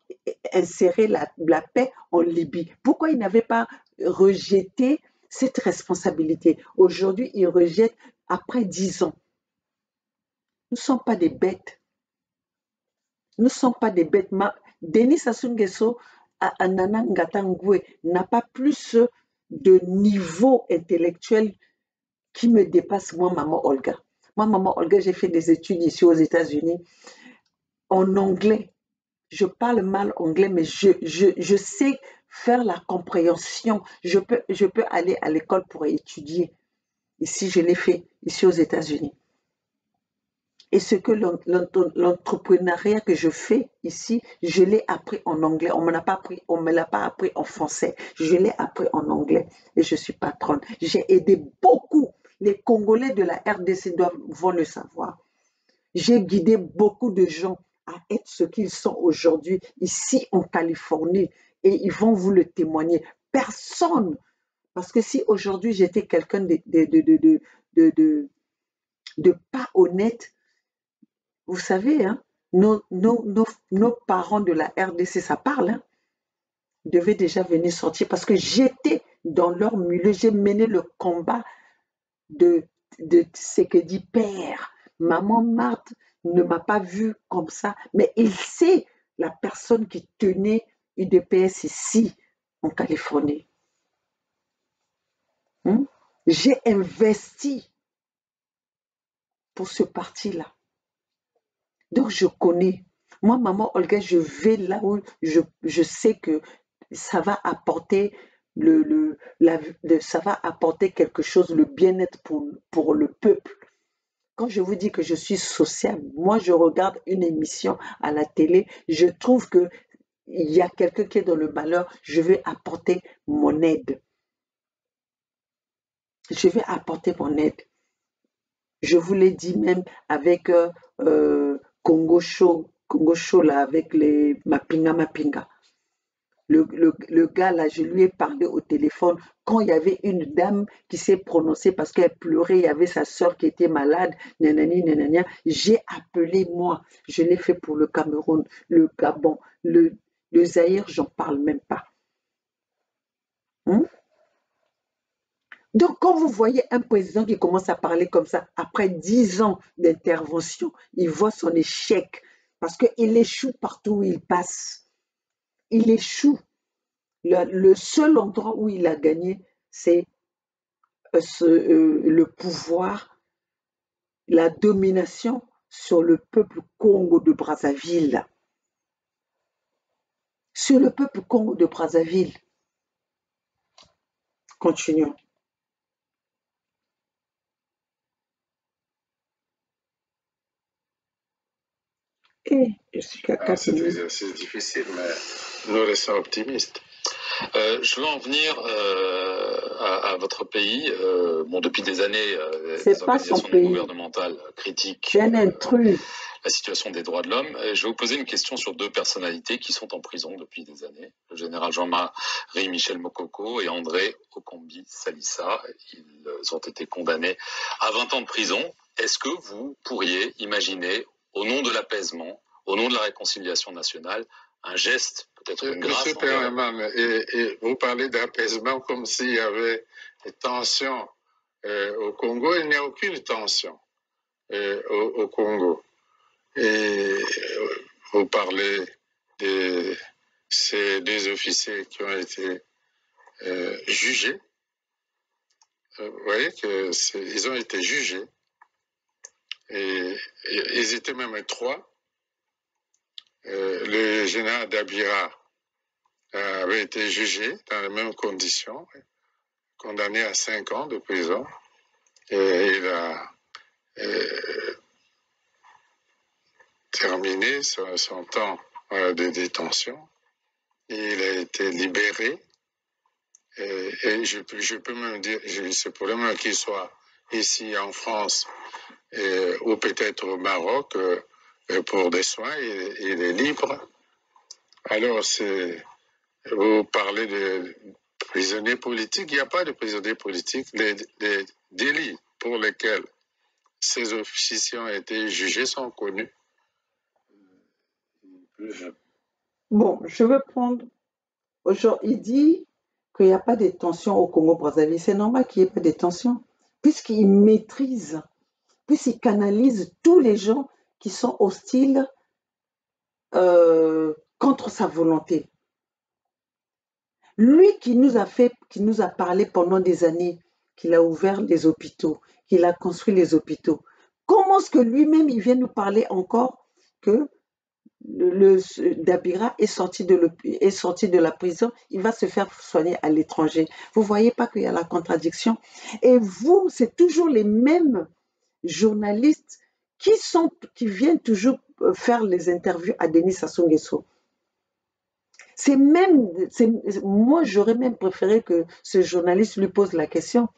insérer la paix en Libye? Pourquoi il n'avait pas rejeté cette responsabilité? Aujourd'hui, il rejette après 10 ans. Nous ne sommes pas des bêtes. Nous ne sommes pas des bêtes. Denis Sassou Nguesso Nana Ngata Ngoué n'a pas plus de niveau intellectuel qui me dépasse moi, Maman Olga. Moi, Maman Olga, j'ai fait des études ici aux États-Unis en anglais. Je parle mal anglais, mais je sais faire la compréhension. Je peux aller à l'école pour étudier. Ici, je l'ai fait, ici aux États-Unis. Et ce que l'entrepreneuriat que je fais ici, je l'ai appris en anglais. On me l'a pas appris en français. Je l'ai appris en anglais. Et je suis patronne. J'ai aidé beaucoup. Les Congolais de la RDC vont le savoir. J'ai guidé beaucoup de gens à être ce qu'ils sont aujourd'hui ici en Californie. Et ils vont vous le témoigner. Personne. Parce que si aujourd'hui j'étais quelqu'un de pas honnête, vous savez, hein, nos parents de la RDC, ça parle, hein, devaient déjà venir sortir parce que j'étais dans leur milieu, j'ai mené le combat de ce que dit père. Maman Marthe ne m'a pas vue comme ça, mais il sait la personne qui tenait UDPS ici, en Californie. J'ai investi pour ce parti-là. Donc, je connais. Moi, Maman Olga, je vais là où je sais que ça va apporter ça va apporter quelque chose, le bien-être pour le peuple. Quand je vous dis que je suis sociable, moi, je regarde une émission à la télé, je trouve qu'il y a quelqu'un qui est dans le malheur, je vais apporter mon aide. Je vais apporter mon aide. Je vous l'ai dit même avec Congo Show là, avec les Mapinga. Le gars là, je lui ai parlé au téléphone quand il y avait une dame qui s'est prononcée parce qu'elle pleurait, il y avait sa soeur qui était malade, nanani, nanania. J'ai appelé moi, je l'ai fait pour le Cameroun, le Gabon, le Zaïre, j'en parle même pas. Donc, quand vous voyez un président qui commence à parler comme ça, après 10 ans d'intervention, il voit son échec parce qu'il échoue partout où il passe. Il échoue. Le seul endroit où il a gagné, c'est le pouvoir, la domination sur le peuple Congo de Brazzaville. Sur le peuple Congo de Brazzaville. Continuons. C'est un exercice difficile, mais nous restons optimistes. Je veux en venir à votre pays. Depuis des années, les organisations non gouvernementales critiquent la situation des droits de l'homme. Je vais vous poser une question sur 2 personnalités qui sont en prison depuis des années. Le général Jean-Marie Michel Mokoko et André Okombi Salissa. Ils ont été condamnés à 20 ans de prison. Est-ce que vous pourriez imaginer, au nom de l'apaisement, au nom de la réconciliation nationale, un geste peut-être grâce. Monsieur Perelman, et vous parlez d'apaisement comme s'il y avait des tensions au Congo. Il n'y a aucune tension au Congo. Et vous parlez de ces deux officiers qui ont été jugés. Vous voyez qu'ils ont été jugés. Et ils étaient même 3. Le général Dabira avait été jugé dans les mêmes conditions, condamné à 5 ans de prison. Et il a terminé son temps de détention. Et il a été libéré. Et je peux même dire, c'est pour le moment qu'il soit ici en France ou peut-être au Maroc pour des soins, il est libre. Alors, vous parlez de prisonniers politiques. Il n'y a pas de prisonniers politiques. Les délits pour lesquels ces officiers ont été jugés sont connus. Bon, je veux prendre... Aujourd'hui, il dit qu'il n'y a pas de tension au Congo-Brazzaville. C'est normal qu'il n'y ait pas de tension, puisqu'il maîtrise, puisqu'il canalise tous les gens qui sont hostiles contre sa volonté. Lui qui nous a parlé pendant des années, qu'il a ouvert les hôpitaux, qu'il a construit les hôpitaux. Comment est-ce que lui-même, il vient nous parler encore que Dabira est sorti de la prison, il va se faire soigner à l'étranger. Vous ne voyez pas qu'il y a la contradiction? Et vous, c'est toujours les mêmes journalistes qui viennent toujours faire les interviews à Denis Sassou Nguesso. Moi, j'aurais même préféré que ce journaliste lui pose la question: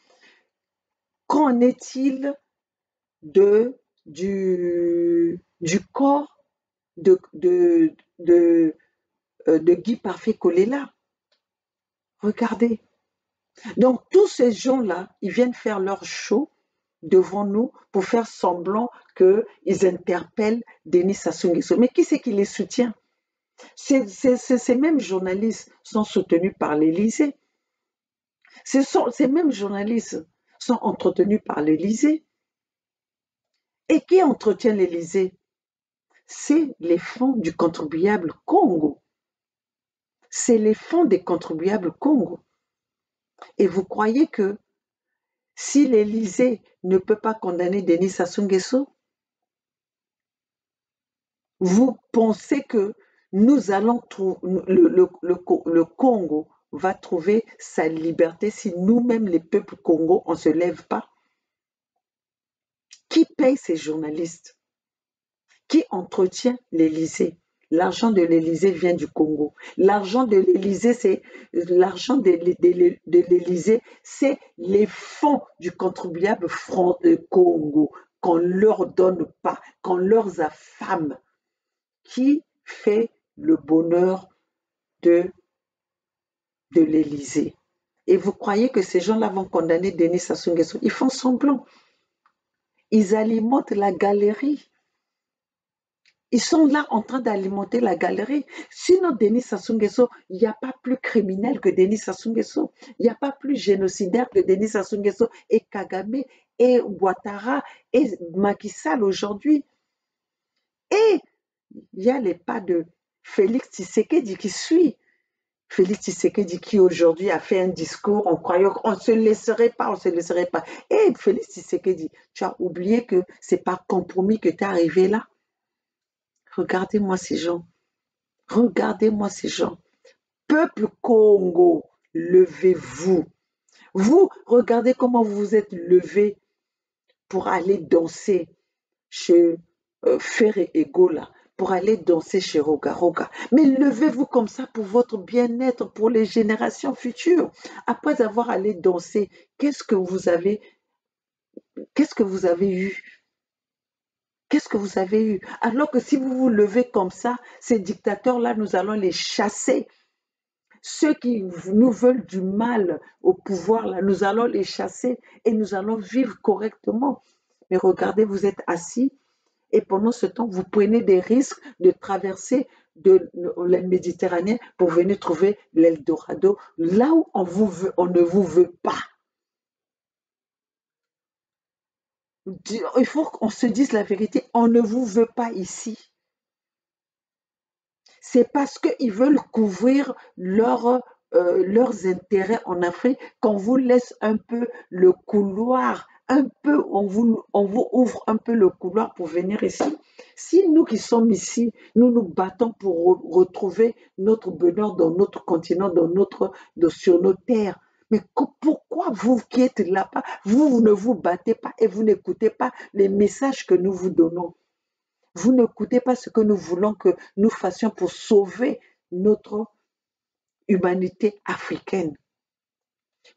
qu'en est-il du corps de Guy Parfait Kolela? Regardez. Donc, tous ces gens-là, ils viennent faire leur show devant nous pour faire semblant qu'ils interpellent Denis Sassou Nguesso. Mais qui c'est qui les soutient? Ces mêmes journalistes sont soutenus par l'Élysée. Ces mêmes journalistes sont entretenus par l'Élysée. Et qui entretient l'Élysée? C'est les fonds du contribuable Congo. C'est les fonds des contribuables Congo. Et vous croyez que si l'Élysée ne peut pas condamner Denis Sassou Nguesso, vous pensez que nous allons trouver le Congo va trouver sa liberté si nous-mêmes, les peuples congos, on ne se lève pas? Qui paye ces journalistes? Qui entretient l'Élysée? L'argent de l'Élysée vient du Congo. L'argent de l'Élysée, c'est les fonds du contribuable Congo qu'on ne leur donne pas, qu'on leur affame. Qui fait le bonheur de l'Élysée? Et vous croyez que ces gens-là vont condamner Denis Sassou Nguesso? Ils font semblant. Ils alimentent la galerie. Ils sont là en train d'alimenter la galerie. Sinon, Denis Sassou Nguesso, il n'y a pas plus criminel que Denis Sassou Nguesso. Il n'y a pas plus génocidaire que Denis Sassou Nguesso et Kagame et Ouattara et Macky Sall aujourd'hui. Et il y a les pas de Félix Tshisekedi qui suit. Félix Tshisekedi qui aujourd'hui a fait un discours en croyant qu'on ne se laisserait pas, on ne se laisserait pas. Et Félix Tshisekedi, tu as oublié que ce n'est pas compromis que tu es arrivé là. Regardez-moi ces gens. Regardez-moi ces gens. Peuple Congo, levez-vous. Vous, regardez comment vous vous êtes levés pour aller danser chez Ferré et Gola, pour aller danser chez Roga Roga. Mais levez-vous comme ça pour votre bien-être, pour les générations futures. Après avoir allé danser, qu'est-ce que vous avez eu? Qu'est-ce que vous avez eu? Alors que si vous vous levez comme ça, ces dictateurs-là, nous allons les chasser. Ceux qui nous veulent du mal au pouvoir, là, nous allons les chasser et nous allons vivre correctement. Mais regardez, vous êtes assis et pendant ce temps, vous prenez des risques de traverser de la Méditerranée pour venir trouver l'Eldorado, là où on ne vous veut pas. Il faut qu'on se dise la vérité, on ne vous veut pas ici. C'est parce qu'ils veulent couvrir leurs intérêts en Afrique qu'on vous laisse un peu le couloir, on vous ouvre un peu le couloir pour venir ici. Si nous qui sommes ici, nous nous battons pour retrouver notre bonheur dans notre continent, sur nos terres, mais pourquoi vous qui êtes là-bas, vous ne vous battez pas et vous n'écoutez pas les messages que nous vous donnons? Vous n'écoutez pas ce que nous voulons que nous fassions pour sauver notre humanité africaine.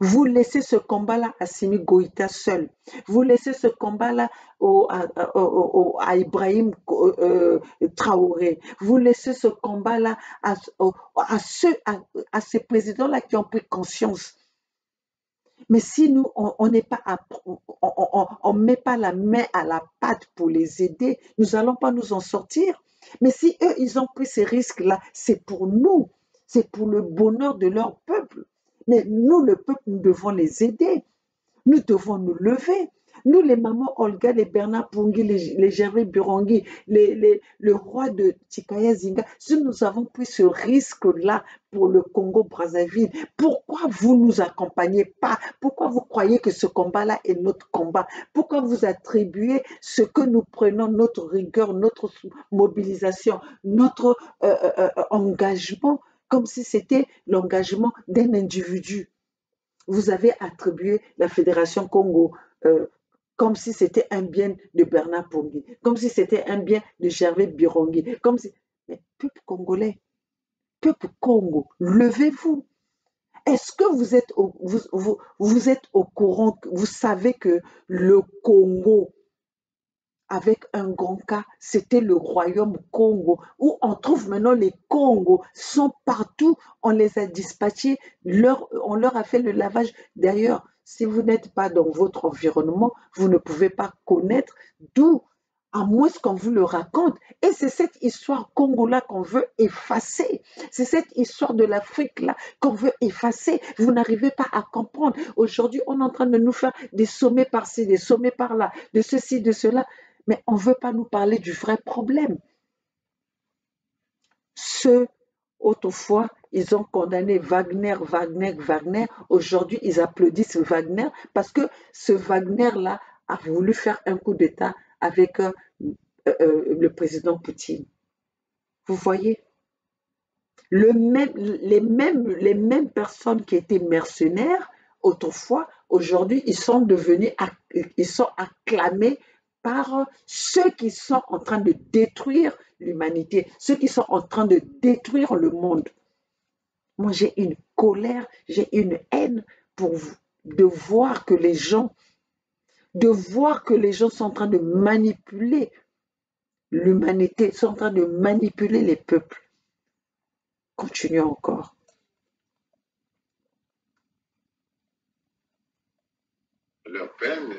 Vous laissez ce combat-là à Assimi Goïta seul. Vous laissez ce combat-là à Ibrahim Traoré. Vous laissez ce combat-là à ces présidents-là qui ont pris conscience. Mais si nous, on n'est pas, on met pas la main à la pâte pour les aider, nous n'allons pas nous en sortir. Mais si eux, ils ont pris ces risques-là, c'est pour nous, c'est pour le bonheur de leur peuple. Mais nous, le peuple, nous devons les aider. Nous devons nous lever. Nous, les mamans Olga, les Bernard Pungui, les Gervais Burangui, le roi de Tikaya Zinga, si nous avons pris ce risque-là pour le Congo-Brazzaville, pourquoi vous ne nous accompagnez pas? Pourquoi vous croyez que ce combat-là est notre combat? Pourquoi vous attribuez ce que nous prenons, notre rigueur, notre mobilisation, notre engagement, comme si c'était l'engagement d'un individu? Vous avez attribué la Fédération Congo comme si c'était un bien de Bernard Pongui, comme si c'était un bien de Gervais Birongui, comme si... Mais peuple congolais, peuple Congo, levez-vous. Est-ce que vous êtes au courant, vous savez que le Congo, avec un grand cas, c'était le royaume Congo, où on trouve maintenant les Congos, sont partout, on les a dispatchés, on leur a fait le lavage. D'ailleurs, si vous n'êtes pas dans votre environnement, vous ne pouvez pas connaître d'où, à moins qu'on vous le raconte. Et c'est cette histoire Congo-là qu'on veut effacer. C'est cette histoire de l'Afrique-là qu'on veut effacer. Vous n'arrivez pas à comprendre. Aujourd'hui, on est en train de nous faire des sommets par-ci, des sommets par-là, de ceci, de cela. Mais on ne veut pas nous parler du vrai problème. Ceux, autrefois, ils ont condamné Wagner. Aujourd'hui, ils applaudissent Wagner parce que ce Wagner-là a voulu faire un coup d'État avec le président Poutine. Vous voyez? Les mêmes personnes qui étaient mercenaires autrefois, aujourd'hui, ils sont acclamés par ceux qui sont en train de détruire l'humanité, ceux qui sont en train de détruire le monde. Moi, j'ai une colère, j'ai une haine pour vous, de voir que les gens sont en train de manipuler l'humanité, sont en train de manipuler les peuples. Continuons encore. Leur peine...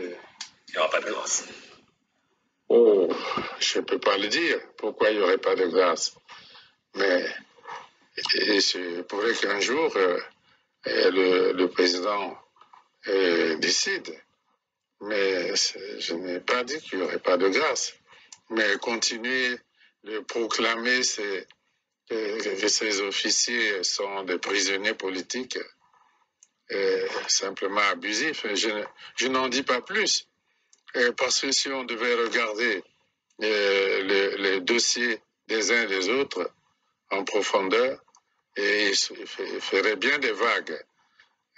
Il n'y aura pas de grâce. Oh, je ne peux pas le dire. Pourquoi il n'y aurait pas de grâce? Mais il se pourrait qu'un jour, le président décide. Mais je n'ai pas dit qu'il n'y aurait pas de grâce. Mais continuer de proclamer que ces officiers sont des prisonniers politiques est simplement abusif. Je n'en dis pas plus. Parce que si on devait regarder les dossiers des uns et des autres en profondeur, et il ferait bien des vagues,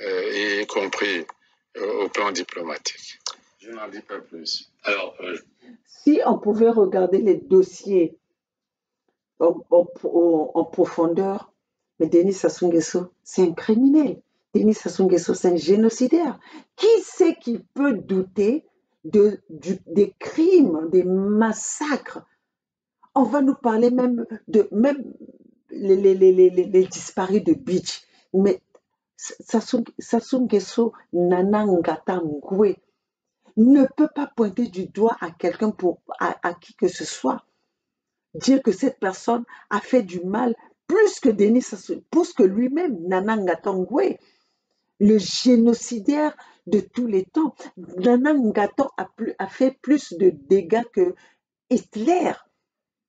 y compris au plan diplomatique. Je n'en dis pas plus. Alors, si on pouvait regarder les dossiers en profondeur, mais Denis Sassou Nguesso, c'est un criminel. Denis Sassou Nguesso, c'est un génocidaire. Qui c'est qui peut douter des crimes, des massacres? On va nous parler même les disparus de Beach. Mais Sassou Nguesso, Nana Ngata Ngoué, ne peut pas pointer du doigt à quelqu'un à qui que ce soit. dire que cette personne a fait du mal plus que Denis Sassou, plus que lui-même, Nana Ngatongwe, le génocidaire de tous les temps. Nana Ngaton a fait plus de dégâts que Hitler.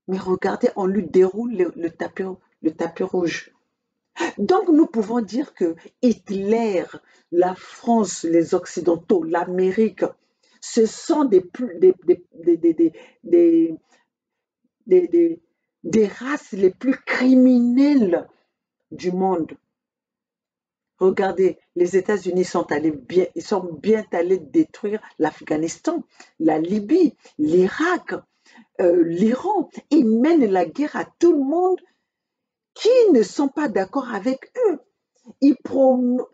Mais regardez, on lui déroule le tapis rouge. Donc nous pouvons dire que Hitler, la France, les Occidentaux, l'Amérique, ce sont des races les plus criminelles du monde. Regardez, les États-Unis ils sont bien allés détruire l'Afghanistan, la Libye, l'Irak, l'Iran. Ils mènent la guerre à tout le monde qui ne sont pas d'accord avec eux. Ils promotent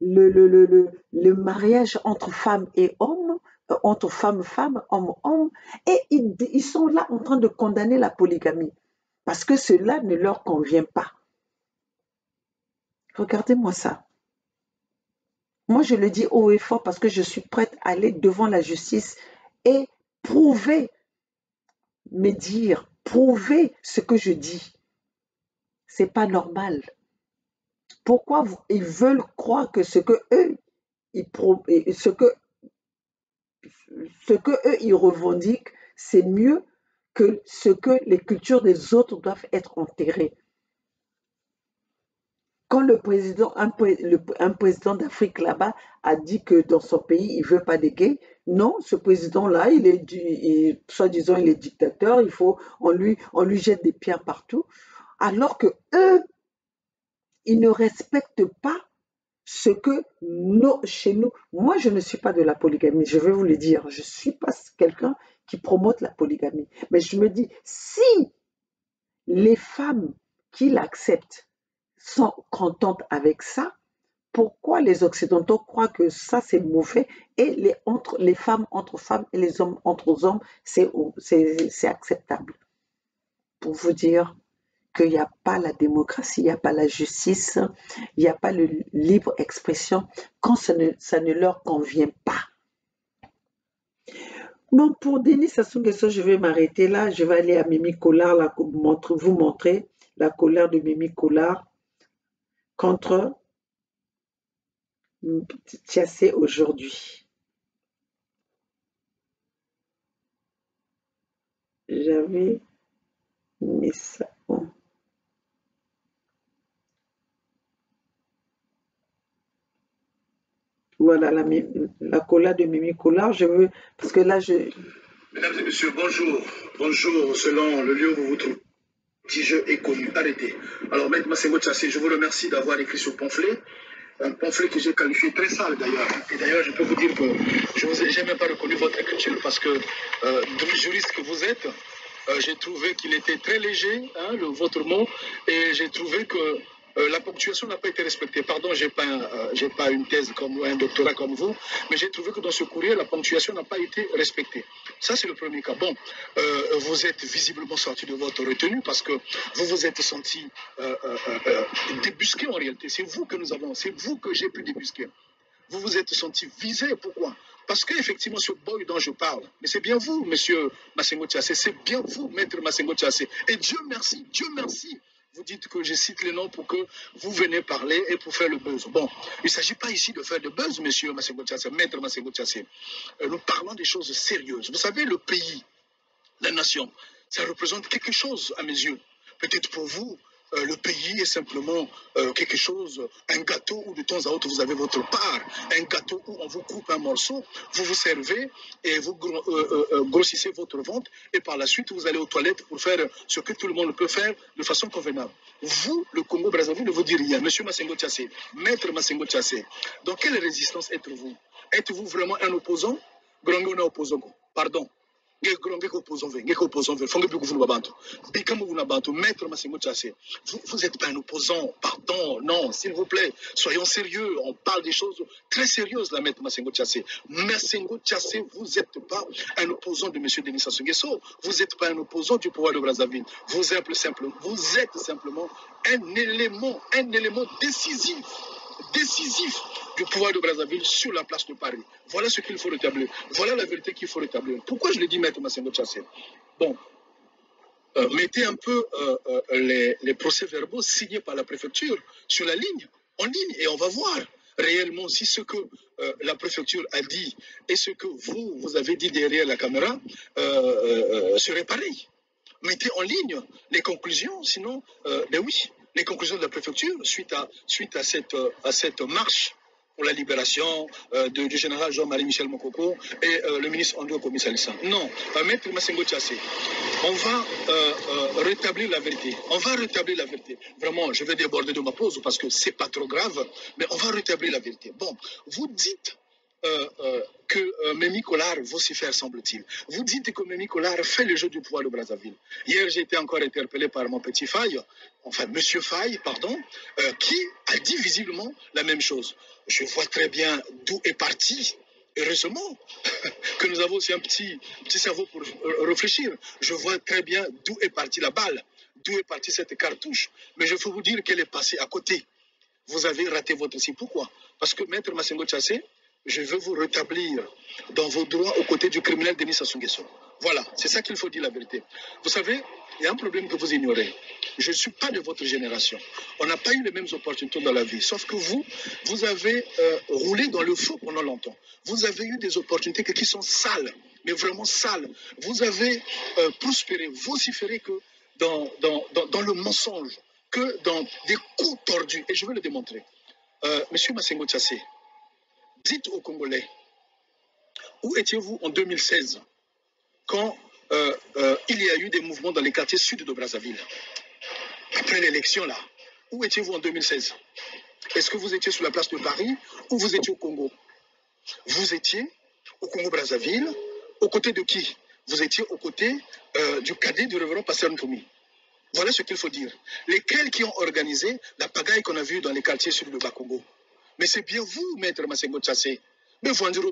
le mariage entre femmes et hommes, entre femmes, hommes, et ils sont là en train de condamner la polygamie parce que cela ne leur convient pas. Regardez-moi ça. Moi, je le dis haut et fort parce que je suis prête à aller devant la justice et prouver prouver ce que je dis. C'est pas normal. Pourquoi ils veulent croire que ce que eux ils revendiquent, c'est mieux que ce que les cultures des autres doivent être enterrées. Quand un président d'Afrique là-bas a dit que dans son pays, il ne veut pas de gays, non, ce président-là, soi-disant, il est dictateur, on lui jette des pierres partout, alors que eux, ils ne respectent pas ce que chez nous, moi je ne suis pas de la polygamie, je vais vous le dire, je ne suis pas quelqu'un qui promote la polygamie, mais je me dis, si les femmes qui l'acceptent sont contentes avec ça, pourquoi les Occidentaux croient que ça c'est mauvais et les femmes entre femmes et les hommes entre hommes c'est acceptable? Pour vous dire qu'il n'y a pas la démocratie, il n'y a pas la justice, il n'y a pas le libre expression quand ça ne leur convient pas. Bon, pour Denis Sassou Nguesso, je vais m'arrêter là. Je vais aller à Mimi Collard, vous montrer la colère de Mimi Collard contre Tiassé aujourd'hui. J'avais mis ça. Bon. Voilà la colère de Mimi Collard. Je veux, parce que là, Mesdames et messieurs, bonjour. Bonjour, selon le lieu où vous vous trouvez. Petit jeu est connu. Arrêtez. Alors, Maître Massengo Tchassé, je vous remercie d'avoir écrit ce pamphlet. Un pamphlet que j'ai qualifié très sale d'ailleurs. Et d'ailleurs, je peux vous dire que je n'ai jamais pas reconnu votre écriture parce que, de juriste que vous êtes, j'ai trouvé qu'il était très léger, hein, votre mot, et j'ai trouvé que la ponctuation n'a pas été respectée. Pardon, j'ai pas une thèse comme un doctorat comme vous, mais j'ai trouvé que dans ce courrier, la ponctuation n'a pas été respectée. Ça, c'est le premier cas. Bon, vous êtes visiblement sorti de votre retenue parce que vous vous êtes senti débusqué en réalité. C'est vous que j'ai pu débusquer. Vous vous êtes senti visé. Pourquoi? Parce qu'effectivement, ce boy dont je parle, mais c'est bien vous, monsieur Massengo Tchassé, c'est bien vous, maître Massengo Tchassé. Et Dieu merci, vous dites que je cite les noms pour que vous venez parler et pour faire le buzz. Bon, il ne s'agit pas ici de faire de buzz, monsieur Massengo Tchassé, maître Massengo Tchassé. Nous parlons des choses sérieuses. Vous savez, le pays, la nation, ça représente quelque chose à mes yeux. Peut-être pour vous, le pays est simplement quelque chose, un gâteau où de temps à autre vous avez votre part, un gâteau où on vous coupe un morceau, vous vous servez et vous grossissez votre ventre et par la suite vous allez aux toilettes pour faire ce que tout le monde peut faire de façon convenable. Vous, le Congo-Brazzaville, ne vous dit rien. Monsieur Massengo Tchassé, maître Massengo Tchassé, dans quelle résistance êtes-vous? Êtes-vous vraiment un opposant? Grongona opposant, pardon. Vous n'êtes pas un opposant, pardon, non, s'il vous plaît, soyons sérieux, on parle des choses très sérieuses, la maître Massengo Tchassé. Massengo Tchassé, vous n'êtes pas un opposant de M. Denis Sassou Nguesso, vous n'êtes pas un opposant du pouvoir de Brazzaville, vous êtes simplement un élément décisif du pouvoir de Brazzaville sur la place de Paris. Voilà ce qu'il faut rétablir. Voilà la vérité qu'il faut rétablir. Pourquoi je le dis, Maître Massengo Tchassé? Bon, mettez un peu les procès-verbaux signés par la préfecture sur la ligne, en ligne, et on va voir réellement si ce que la préfecture a dit et ce que vous avez dit derrière la caméra serait pareil. Mettez en ligne les conclusions, sinon, ben oui, les conclusions de la préfecture suite à cette marche pour la libération du général Jean-Marie Michel Mokoko et le ministre André Komissalissa. Non, Maître Massengo Tchassé, on va rétablir la vérité. On va rétablir la vérité. Vraiment, je vais déborder de ma pause parce que c'est pas trop grave, mais on va rétablir la vérité. Bon, vous dites que Mémy Collard vocifère, semble-t-il. Vous dites que Mémy Collard fait le jeu du pouvoir de Brazzaville. Hier, j'ai été encore interpellé par mon petit Faye, enfin Monsieur Faye, pardon, qui a dit visiblement la même chose. Je vois très bien d'où est parti. Heureusement que nous avons aussi un petit cerveau pour réfléchir. Je vois très bien d'où est partie la balle, d'où est partie cette cartouche. Mais je peux vous dire qu'elle est passée à côté. Vous avez raté votre cible. Pourquoi? Parce que Maître Massengo Tchassé, je veux vous rétablir dans vos droits aux côtés du criminel Denis Sassou Nguesso. Voilà, c'est ça qu'il faut dire la vérité. Vous savez, il y a un problème que vous ignorez. Je ne suis pas de votre génération. On n'a pas eu les mêmes opportunités dans la vie. Sauf que vous avez roulé dans le faux pendant longtemps. Vous avez eu des opportunités qui sont sales, mais vraiment sales. Vous avez prospéré, vociféré que dans le mensonge, que dans des coups tordus. Et je vais le démontrer. Monsieur Massengo Tchassé, dites aux Congolais, où étiez-vous en 2016 quand il y a eu des mouvements dans les quartiers sud de Brazzaville? Après l'élection, là, où étiez-vous en 2016? Est-ce que vous étiez sur la place de Paris ou vous étiez au Congo? Vous étiez au Congo-Brazzaville, aux côtés de qui? Vous étiez aux côtés du cadet du révérend Pasteur Ntoumi. Voilà ce qu'il faut dire. Lesquels qui ont organisé la pagaille qu'on a vue dans les quartiers sud de Bakongo? Mais c'est bien vous, Maître Massengo Tchassé. Mais vous en direz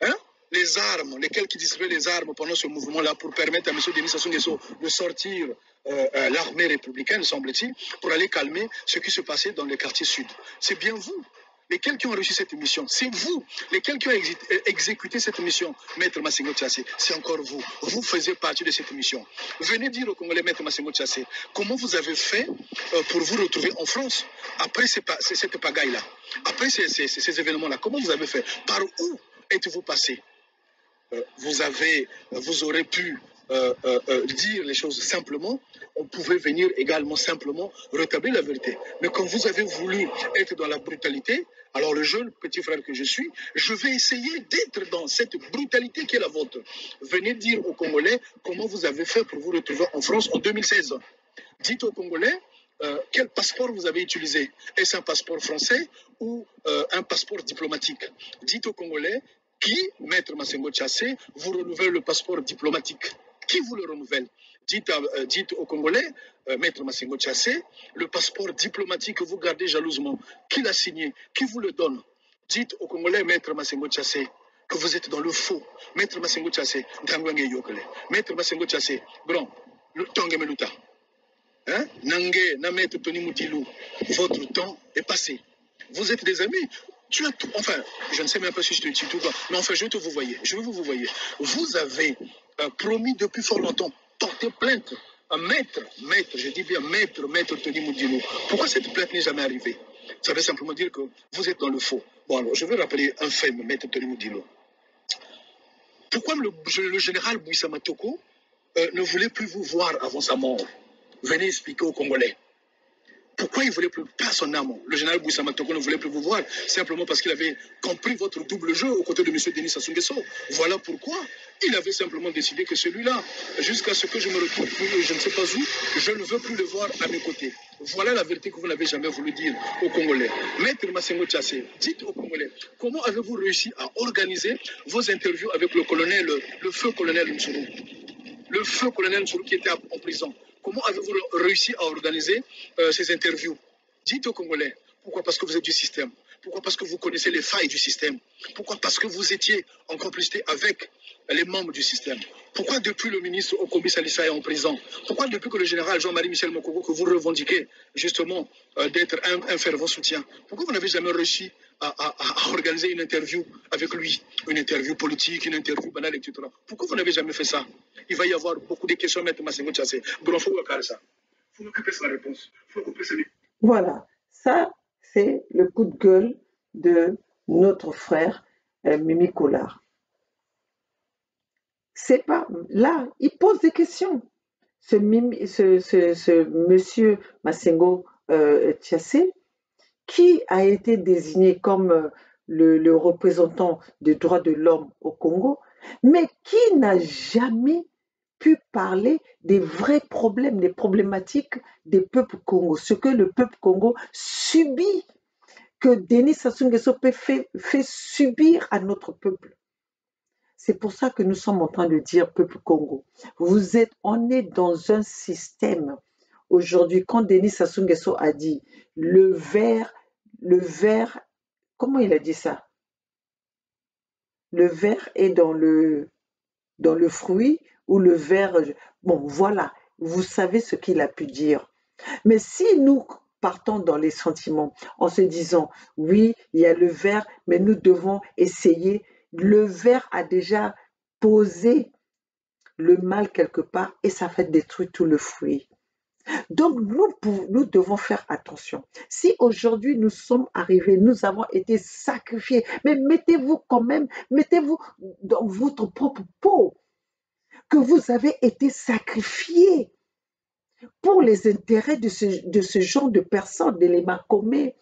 hein? Les armes, lesquels qui distribuaient les armes pendant ce mouvement-là pour permettre à M. Denis Sassou Nguesso de sortir l'armée républicaine, semble-t-il, pour aller calmer ce qui se passait dans les quartiers sud. C'est bien vous. Lesquels qui ont réussi cette mission? C'est vous. Lesquels qui ont exécuté cette mission, Maître Massengo Tchassé? C'est encore vous. Vous faisiez partie de cette mission. Venez dire au Congolais, Maître Massengo Tchassé, comment vous avez fait pour vous retrouver en France après cette pagaille-là, après ces événements-là? Comment vous avez fait? Par où êtes-vous passé? Vous aurez pu dire les choses simplement, on pouvait venir également simplement rétablir la vérité. Mais quand vous avez voulu être dans la brutalité, alors le jeune petit frère que je suis, je vais essayer d'être dans cette brutalité qui est la vôtre. Venez dire aux Congolais comment vous avez fait pour vous retrouver en France en 2016. Dites aux Congolais quel passeport vous avez utilisé. Est-ce un passeport français ou un passeport diplomatique? Dites aux Congolais qui, Maître Massengo Tchassé, vous renouvelle le passeport diplomatique. Qui vous le renouvelle? Dites aux Congolais, Maître Massengo Tchassé, le passeport diplomatique que vous gardez jalousement, qui l'a signé? Qui vous le donne? Dites aux Congolais, Maître Massengo Tchassé, que vous êtes dans le faux. Maître Massengo Tchassé, Maître Massengo Tchassé, bon, Tongue Meluta. Hein? Nangue, Namet Tony Moutilou, votre temps est passé. Vous êtes des amis. Tu as tout. Enfin, je ne sais même pas si je te dis tout, mais enfin, je vais vous voyer. Vous avez promis depuis fort longtemps porter plainte à maître, je dis bien maître Tony Moutilou. Pourquoi cette plainte n'est jamais arrivée? Ça veut simplement dire que vous êtes dans le faux. Bon, alors, je vais rappeler un fait, maître Tony Moutilou. Pourquoi le général Bouissa Matoko ne voulait plus vous voir avant sa mort? Venez expliquer aux Congolais. Pourquoi il ne voulait plus, pas son âme? Le général Bouissa Matoko ne voulait plus vous voir, simplement parce qu'il avait compris votre double jeu aux côtés de M. Denis Sassou Nguesso. Voilà pourquoi il avait simplement décidé que celui-là, jusqu'à ce que je me retrouve plus, je ne sais pas où, je ne veux plus le voir à mes côtés. Voilà la vérité que vous n'avez jamais voulu dire aux Congolais. Maître Massengo Tchassé, dites aux Congolais, comment avez-vous réussi à organiser vos interviews avec le colonel, le feu colonel Nsourou? Le feu colonel Nsourou qui était en prison. Comment avez-vous réussi à organiser ces interviews? Dites aux Congolais. Pourquoi? Parce que vous êtes du système. Pourquoi? Parce que vous connaissez les failles du système. Pourquoi? Parce que vous étiez en complicité avec les membres du système? Pourquoi depuis le ministre Okobi Salissa est en prison? Pourquoi depuis que le général Jean-Marie Michel Mokoko, que vous revendiquez justement d'être un fervent soutien, pourquoi vous n'avez jamais réussi à organiser une interview avec lui, une interview politique, une interview banale, etc. Pourquoi vous n'avez jamais fait ça? Il va y avoir beaucoup de questions, Maître Massengo Tchassé. Bon, il faut faire ça. Il faut m'occuper de la réponse. Il faut couper celui. Voilà, ça, c'est le coup de gueule de notre frère Mimi Collard. C'est pas là, il pose des questions. Ce monsieur Massengo Tchassé, qui a été désigné comme le représentant des droits de l'homme au Congo, mais qui n'a jamais pu parler des vrais problèmes, des problématiques des peuples Congo, ce que le peuple Congo subit, que Denis Sassou Nguesso fait subir à notre peuple. C'est pour ça que nous sommes en train de dire, peuple Congo, on est dans un système. Aujourd'hui, quand Denis Sassou Nguesso a dit le verre, comment il a dit ça? Le verre est dans le fruit ou le verre. Bon, voilà, vous savez ce qu'il a pu dire. Mais si nous partons dans les sentiments en se disant, oui, il y a le verre, mais nous devons essayer. Le verre a déjà posé le mal quelque part et ça fait détruire tout le fruit. Donc, nous devons faire attention. Si aujourd'hui nous sommes arrivés, nous avons été sacrifiés, mais mettez-vous dans votre propre peau, que vous avez été sacrifiés pour les intérêts de ce genre de personnes, de les Makome,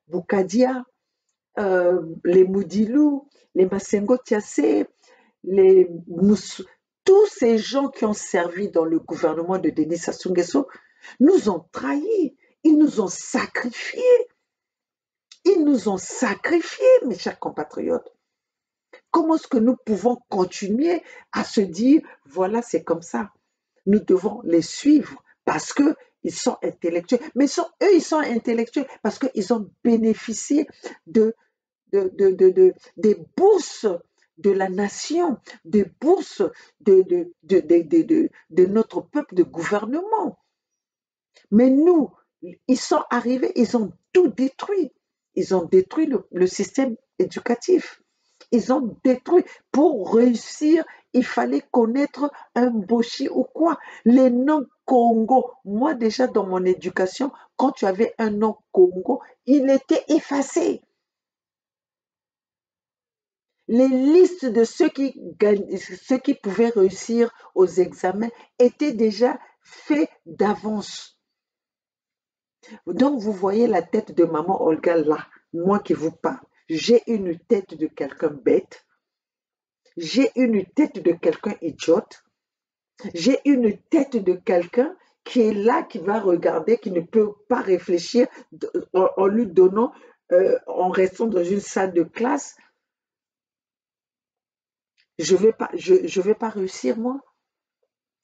Boukadia, les Moudilou, les Massengo Tchassé, tous ces gens qui ont servi dans le gouvernement de Denis Sassou Nguesso nous ont trahis, ils nous ont sacrifiés. Ils nous ont sacrifiés, mes chers compatriotes. Comment est-ce que nous pouvons continuer à se dire, voilà, c'est comme ça. Nous devons les suivre parce qu'ils sont intellectuels. Mais eux, ils sont intellectuels parce qu'ils ont bénéficié des bourses de la nation, des bourses de notre peuple, de gouvernement. Mais nous, ils sont arrivés, ils ont tout détruit. Ils ont détruit le système éducatif. Ils ont détruit. Pour réussir, il fallait connaître un boshi ou quoi. Les noms Congo, moi déjà dans mon éducation, quand tu avais un nom Congo, il était effacé. Les listes de ceux qui pouvaient réussir aux examens étaient déjà faites d'avance. Donc, vous voyez la tête de maman Olga là, moi qui vous parle. J'ai une tête de quelqu'un bête. J'ai une tête de quelqu'un idiote. J'ai une tête de quelqu'un qui est là, qui va regarder, qui ne peut pas réfléchir en lui donnant, en restant dans une salle de classe. Je vais pas réussir, moi.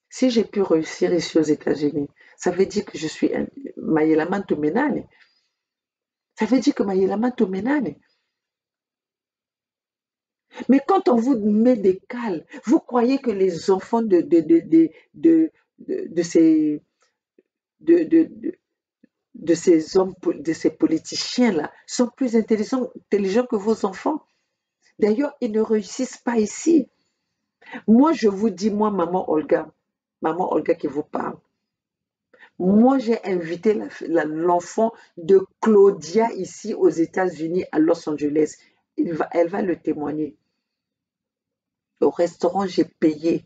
Si j'ai pu réussir ici aux États-Unis, ça veut dire que je suis Mayela Mantomenane. Ça veut dire que Mayela Mantomenane. Mais quand on vous met des cales, vous croyez que les enfants de ces hommes, de ces politiciens-là, sont plus intelligents que vos enfants. D'ailleurs, ils ne réussissent pas ici. Moi, je vous dis, moi, maman Olga qui vous parle, moi, j'ai invité l'enfant de Claudia ici aux États-Unis, à Los Angeles. Elle va le témoigner. Au restaurant, j'ai payé.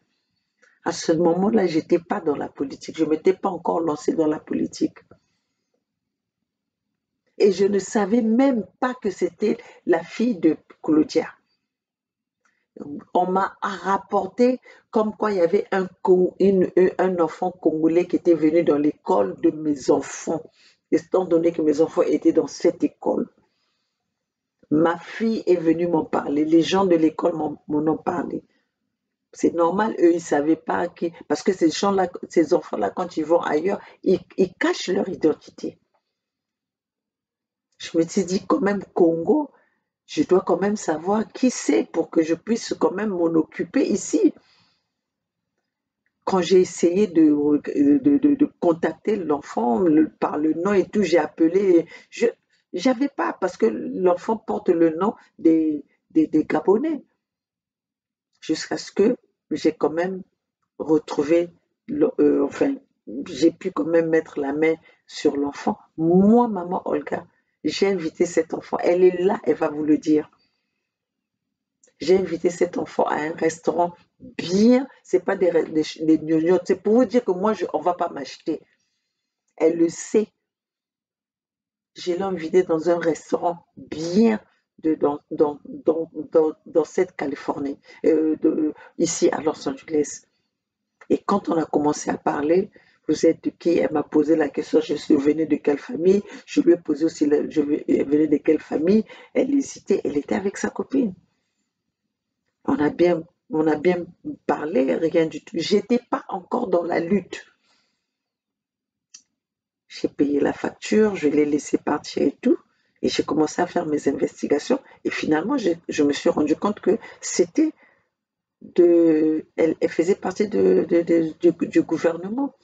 À ce moment-là, je n'étais pas dans la politique. Je ne m'étais pas encore lancée dans la politique. Et je ne savais même pas que c'était la fille de Claudia. On m'a rapporté comme quoi il y avait un enfant congolais qui était venu dans l'école de mes enfants, étant donné que mes enfants étaient dans cette école. Ma fille est venue m'en parler, les gens de l'école m'en ont parlé. C'est normal, eux, ils ne savaient pas qui, parce que ces enfants-là, quand ils vont ailleurs, ils cachent leur identité. Je me suis dit, quand même, Congo, Je dois quand même savoir qui c'est pour que je puisse quand même m'en occuper ici. Quand j'ai essayé de contacter l'enfant par le nom et tout, j'ai appelé, je n'avais pas, parce que l'enfant porte le nom des Gabonais, jusqu'à ce que j'ai quand même retrouvé, enfin, j'ai pu quand même mettre la main sur l'enfant. Moi, maman Olga, j'ai invité cet enfant, elle est là, elle va vous le dire. J'ai invité cet enfant à un restaurant bien, c'est pas des gnognottes, c'est pour vous dire que moi, on va pas m'acheter. Elle le sait. Je l'ai invité dans un restaurant bien dans cette Californie, ici à Los Angeles. Et quand on a commencé à parler, vous êtes de qui? Elle m'a posé la question, je venais de quelle famille? Je lui ai posé aussi, je venais de quelle famille? Elle hésitait, elle était avec sa copine. On a bien parlé, rien du tout. J'étais pas encore dans la lutte. J'ai payé la facture, je l'ai laissé partir et tout. Et j'ai commencé à faire mes investigations. Et finalement, je me suis rendu compte que c'était elle faisait partie du gouvernement.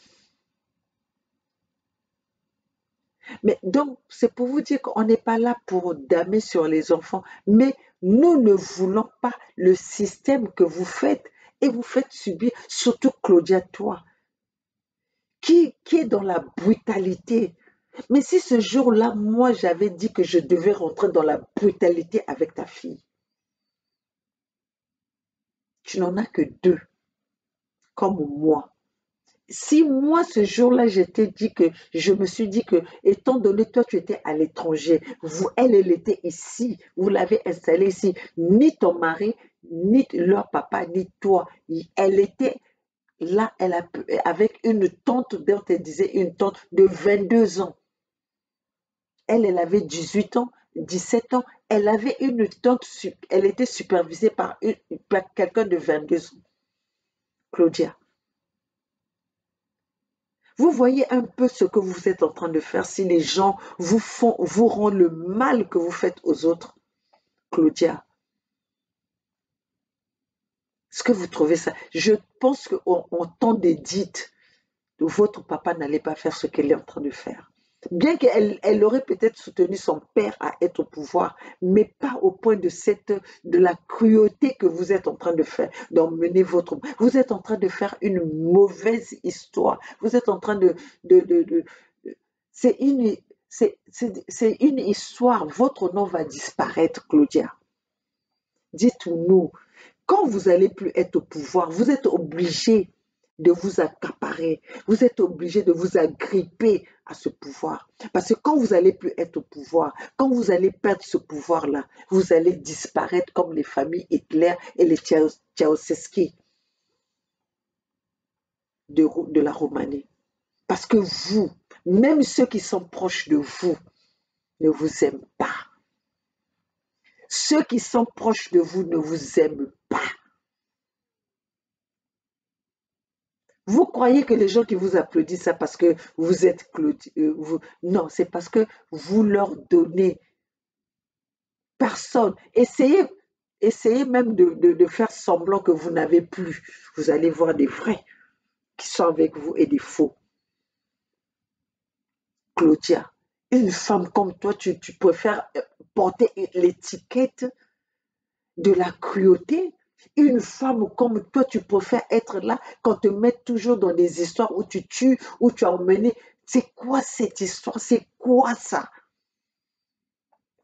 Mais donc, c'est pour vous dire qu'on n'est pas là pour damer sur les enfants, mais nous ne voulons pas le système que vous faites et vous faites subir, surtout Claudia, toi, qui est dans la brutalité. Mais si ce jour-là, moi, j'avais dit que je devais rentrer dans la brutalité avec ta fille, tu n'en as que 2, comme moi. Si moi, ce jour-là, je me suis dit que, étant donné toi, tu étais à l'étranger, elle était ici, vous l'avez installée ici, ni ton mari, ni leur papa, ni toi, elle était là, avec une tante, dont elle disait une tante de 22 ans. Elle avait 18 ans, 17 ans, elle avait une tante, elle était supervisée par quelqu'un de 22 ans, Claudia. Vous voyez un peu ce que vous êtes en train de faire si les gens vous rendent le mal que vous faites aux autres, Claudia. Est-ce que vous trouvez ça? Je pense qu'en temps d'édite, votre papa n'allait pas faire ce qu'elle est en train de faire. Bien qu'elle aurait peut-être soutenu son père à être au pouvoir, mais pas au point de la cruauté que vous êtes en train de faire, d'emmener votre... Vous êtes en train de faire une mauvaise histoire. Vous êtes en train c'est une histoire. Votre nom va disparaître, Claudia. Dites-nous, quand vous n'allez plus être au pouvoir, vous êtes obligé de vous accaparer, vous êtes obligé de vous agripper à ce pouvoir. Parce que quand vous n'allez plus être au pouvoir, quand vous allez perdre ce pouvoir-là, vous allez disparaître comme les familles Hitler et les Ceausescu de la Roumanie. Parce que vous, même ceux qui sont proches de vous, ne vous aiment pas. Ceux qui sont proches de vous ne vous aiment pas. Vous croyez que les gens qui vous applaudissent ça parce que vous êtes non, c'est parce que vous leur donnez. Personne. Essayez même de faire semblant que vous n'avez plus. Vous allez voir des vrais qui sont avec vous et des faux. Claudia, une femme comme toi, tu préfères porter l'étiquette de la cruauté. Une femme comme toi, tu préfères être là quand te mettre toujours dans des histoires où tu tues, où tu as emmené. C'est quoi cette histoire? C'est quoi ça?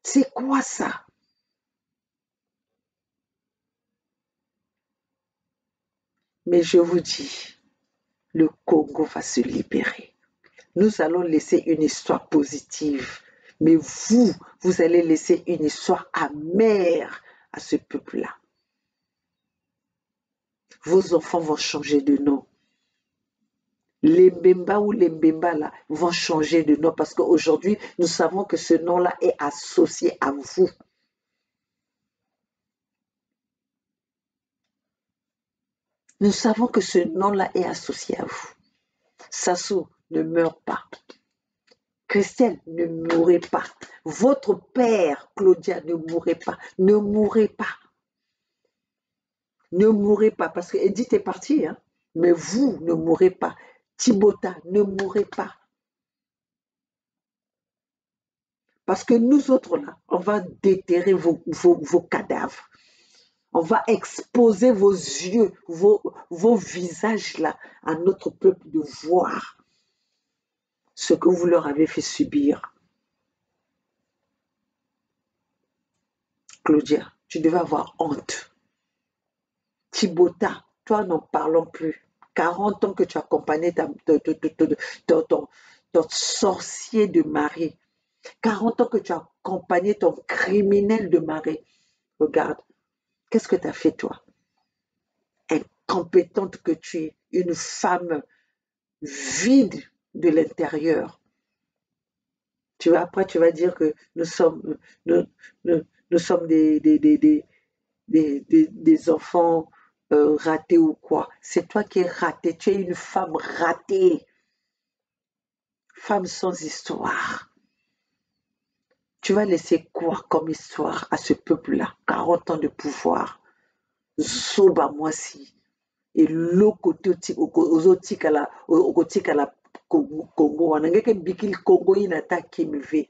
C'est quoi ça? Mais je vous dis, le Congo va se libérer. Nous allons laisser une histoire positive. Mais vous allez laisser une histoire amère à ce peuple-là. Vos enfants vont changer de nom. Les Mbemba ou les Mbemba là vont changer de nom parce qu'aujourd'hui, nous savons que ce nom-là est associé à vous. Nous savons que ce nom-là est associé à vous. Sassou ne meurt pas. Christelle, ne mourrez pas. Votre père, Claudia, ne mourrez pas. Ne mourrez pas. Ne mourrez pas. Parce que Edith est partie, hein. Mais vous, ne mourrez pas. Thibota, ne mourrez pas. Parce que nous autres, là, on va déterrer vos cadavres. On va exposer vos yeux, vos visages, là, à notre peuple de voir ce que vous leur avez fait subir. Claudia, tu devais avoir honte. Thibota, toi, n'en parlons plus. 40 ans que tu accompagnais ton sorcier de mari. 40 ans que tu as accompagné ton criminel de mari. Regarde, qu'est-ce que tu as fait, toi? Incompétente que tu es, une femme vide de l'intérieur. Après, tu vas dire que nous sommes des enfants ratés ou quoi. C'est toi qui es raté. Tu es une femme ratée. Femme sans histoire. Tu vas laisser quoi comme histoire à ce peuple-là? 40 ans de pouvoir. Zoba mwasi. Et l'autre côté au côté à la Congo. On a quelqu'un bikil Congo il attaque qui me fait.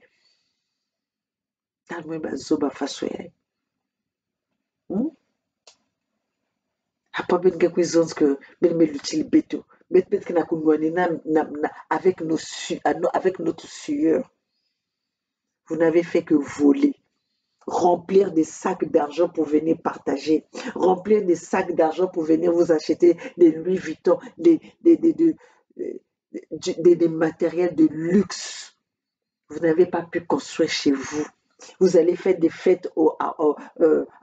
Talmwe ba zoba faso ya. Après ben quelque chose que ben me l'utile beto. Bet que na kunwani avec notre sueur. Vous n'avez fait que voler. Remplir des sacs d'argent pour venir partager, remplir des sacs d'argent pour venir vous acheter des Louis Vuitton, des matériels de luxe. Vous n'avez pas pu construire chez vous. Vous allez faire des fêtes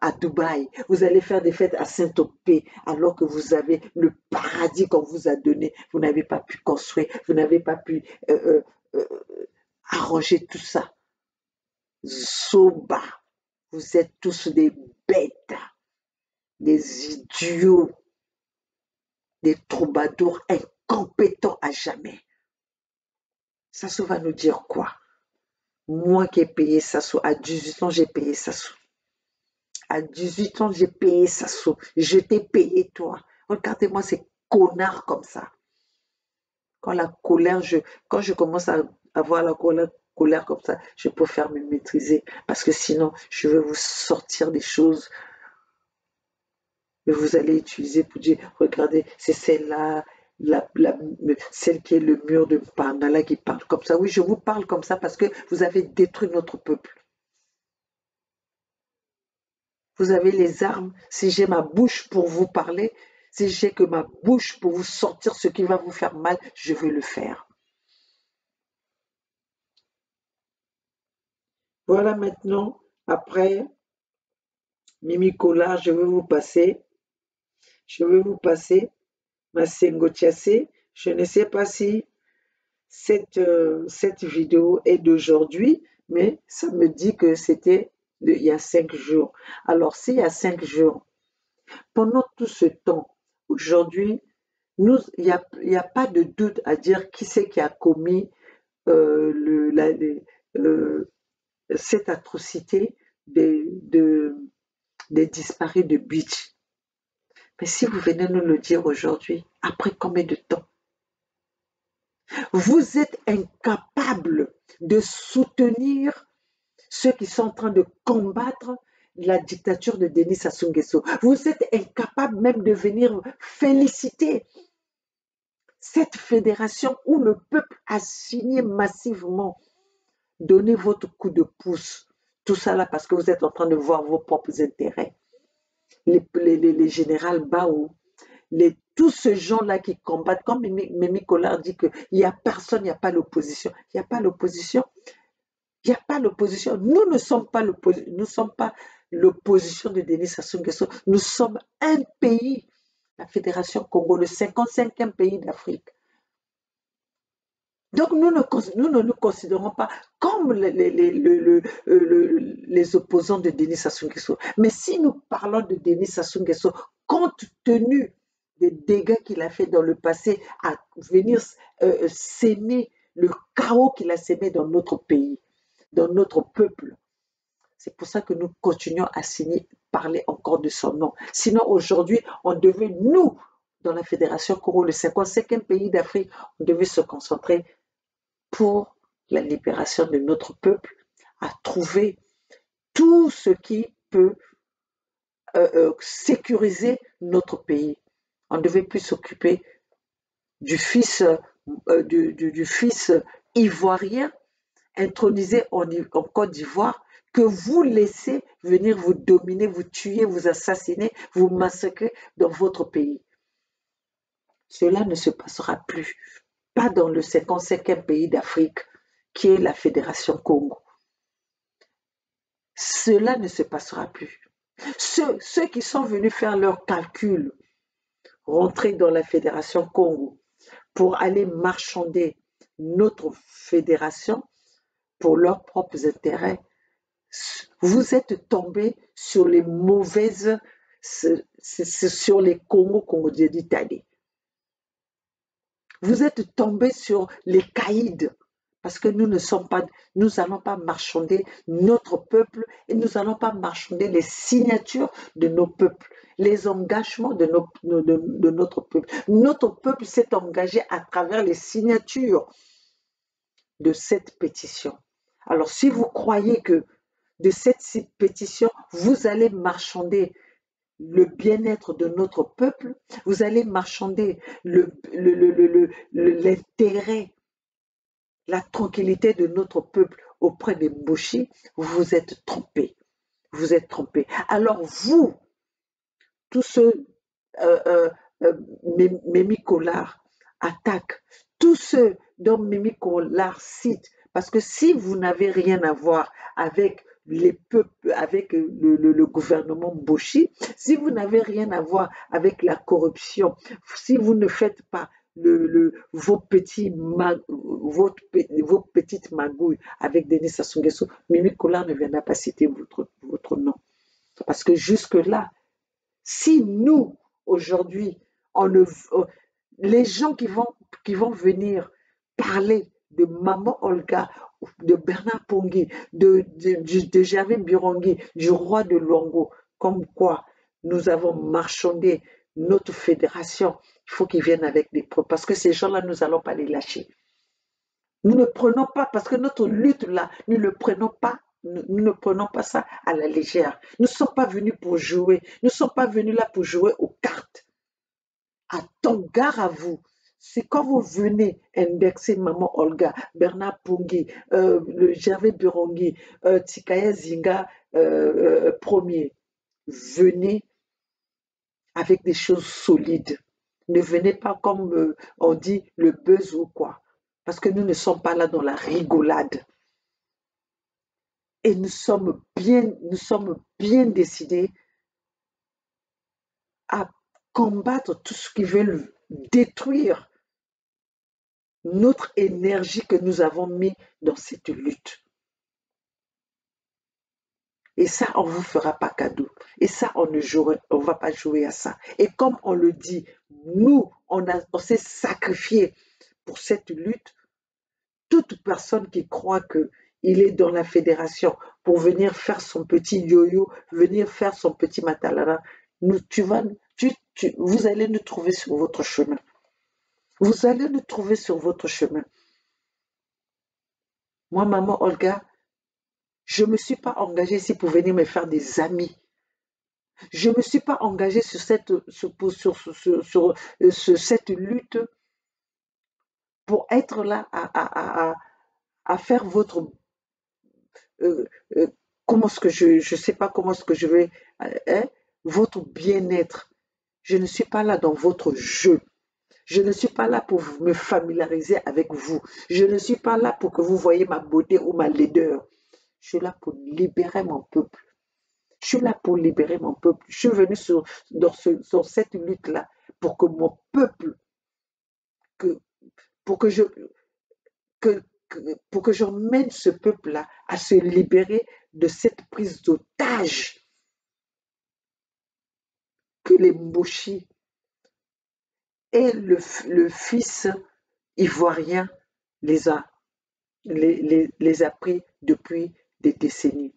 à Dubaï, vous allez faire des fêtes à Saint-Tropez, alors que vous avez le paradis qu'on vous a donné. Vous n'avez pas pu construire, vous n'avez pas pu arranger tout ça. Zoba. Vous êtes tous des bêtes, des idiots, des troubadours incompétents à jamais. Sassou va nous dire quoi? Moi qui ai payé Sassou, à 18 ans, j'ai payé Sassou. À 18 ans, j'ai payé Sassou. Je t'ai payé toi. Regardez-moi ces connards comme ça. Quand je commence à avoir la colère comme ça, je préfère me maîtriser parce que sinon, je vais vous sortir des choses que vous allez utiliser pour dire, regardez, c'est celle-là, celle qui est le mur de Pangala qui parle comme ça. Oui, je vous parle comme ça parce que vous avez détruit notre peuple. Vous avez les armes. Si j'ai ma bouche pour vous parler, si j'ai que ma bouche pour vous sortir ce qui va vous faire mal, je vais le faire. Voilà maintenant, après Mimi Kola, je vais vous passer Masengo Tiassé. Je ne sais pas si cette vidéo est d'aujourd'hui, mais ça me dit que c'était il y a 5 jours. Alors, s'il y a 5 jours, pendant tout ce temps, aujourd'hui, il n'y a pas de doute à dire qui c'est qui a commis cette atrocité des disparus de Beach. Mais si vous venez nous le dire aujourd'hui, après combien de temps? Vous êtes incapables de soutenir ceux qui sont en train de combattre la dictature de Denis Sassou Nguesso. Vous êtes incapables même de venir féliciter cette fédération où le peuple a signé massivement. Donnez votre coup de pouce. Tout ça là parce que vous êtes en train de voir vos propres intérêts. Les généraux Baou, tous ces gens-là qui combattent, comme Mimi Collard dit qu'il n'y a personne, il n'y a pas l'opposition. Il n'y a pas l'opposition. Il n'y a pas l'opposition. Nous ne sommes pas l'opposition de Denis Sassou Nguesso. Nous sommes un pays, la Fédération Congo, le 55e pays d'Afrique. Donc nous ne nous considérons pas comme les opposants de Denis Sassou Nguesso. Mais si nous parlons de Denis Sassou Nguesso, compte tenu des dégâts qu'il a fait dans le passé à venir s'aimer le chaos qu'il a sémé dans notre pays, dans notre peuple. C'est pour ça que nous continuons à parler encore de son nom. Sinon, aujourd'hui, on devait, nous, dans la Fédération Congo, le 55e pays d'Afrique, on devait se concentrer pour la libération de notre peuple, à trouver tout ce qui peut sécuriser notre pays. On ne devait plus s'occuper du fils ivoirien intronisé en Côte d'Ivoire, que vous laissez venir vous dominer, vous tuer, vous assassiner, vous massacrer dans votre pays. Cela ne se passera plus, pas dans le 55e pays d'Afrique, qui est la Fédération Congo. Cela ne se passera plus. Ceux qui sont venus faire leurs calculs, rentrer dans la Fédération Congo pour aller marchander notre fédération pour leurs propres intérêts, vous êtes tombés sur les mauvaises, sur les Congos d'Italie. Vous êtes tombés sur les caïds, parce que nous n'allons pas marchander notre peuple et nous n'allons pas marchander les signatures de nos peuples, les engagements de notre peuple. Notre peuple s'est engagé à travers les signatures de cette pétition. Alors, si vous croyez que de cette pétition, vous allez marchander le bien-être de notre peuple, vous allez marchander l'intérêt, la tranquillité de notre peuple auprès des Mboshi, vous êtes trompés. Vous êtes trompés. Alors vous, tous ceux, Mémie Collard attaque, tous ceux dont Mémie Collard cite, parce que si vous n'avez rien à voir avec les peuples, avec le gouvernement Mboshi, si vous n'avez rien à voir avec la corruption, si vous ne faites pas vos petites magouilles avec Denis Sassou Nguesso, Mémie Collard ne viendra pas citer votre nom. Parce que jusque-là, si nous, aujourd'hui, les gens qui vont venir parler de Maman Olga, de Bernard Pongui, de Gervais Birongui, du roi de Luango, comme quoi nous avons marchandé notre fédération, il faut qu'ils viennent avec des preuves, parce que ces gens-là, nous n'allons pas les lâcher. Nous ne prenons pas, parce que notre lutte-là, nous ne prenons pas ça à la légère. Nous ne sommes pas venus pour jouer. Nous ne sommes pas venus là pour jouer aux cartes. Attends, gare à vous. C'est quand vous venez indexer Maman Olga, Bernard Pongui, le Gervais Birongui, Tikaya Zinga premier. Venez avec des choses solides. Ne venez pas comme on dit le buzz ou quoi. Parce que nous ne sommes pas là dans la rigolade. Et nous sommes bien décidés à combattre tout ce qui veut détruire notre énergie que nous avons mis dans cette lutte. Et ça, on ne vous fera pas cadeau. Et ça, on ne va pas jouer à ça. Et comme on le dit, nous, on s'est sacrifié pour cette lutte. Toute personne qui croit qu'il est dans la fédération pour venir faire son petit yo-yo, venir faire son petit matalala, vous allez nous trouver sur votre chemin. Vous allez nous trouver sur votre chemin. Moi, Maman Olga, je ne me suis pas engagée ici pour venir me faire des amis. Je ne me suis pas engagée sur cette lutte pour être là à faire votre... comment est-ce que je ne sais pas comment est-ce que je vais... votre bien-être. Je ne suis pas là dans votre jeu. Je ne suis pas là pour me familiariser avec vous. Je ne suis pas là pour que vous voyez ma beauté ou ma laideur. Je suis là pour libérer mon peuple. Je suis là pour libérer mon peuple. Je suis venu dans cette lutte-là pour que mon peuple, pour que j'emmène ce peuple-là à se libérer de cette prise d'otage que les Mboshi et le fils ivoirien les a pris depuis des décennies.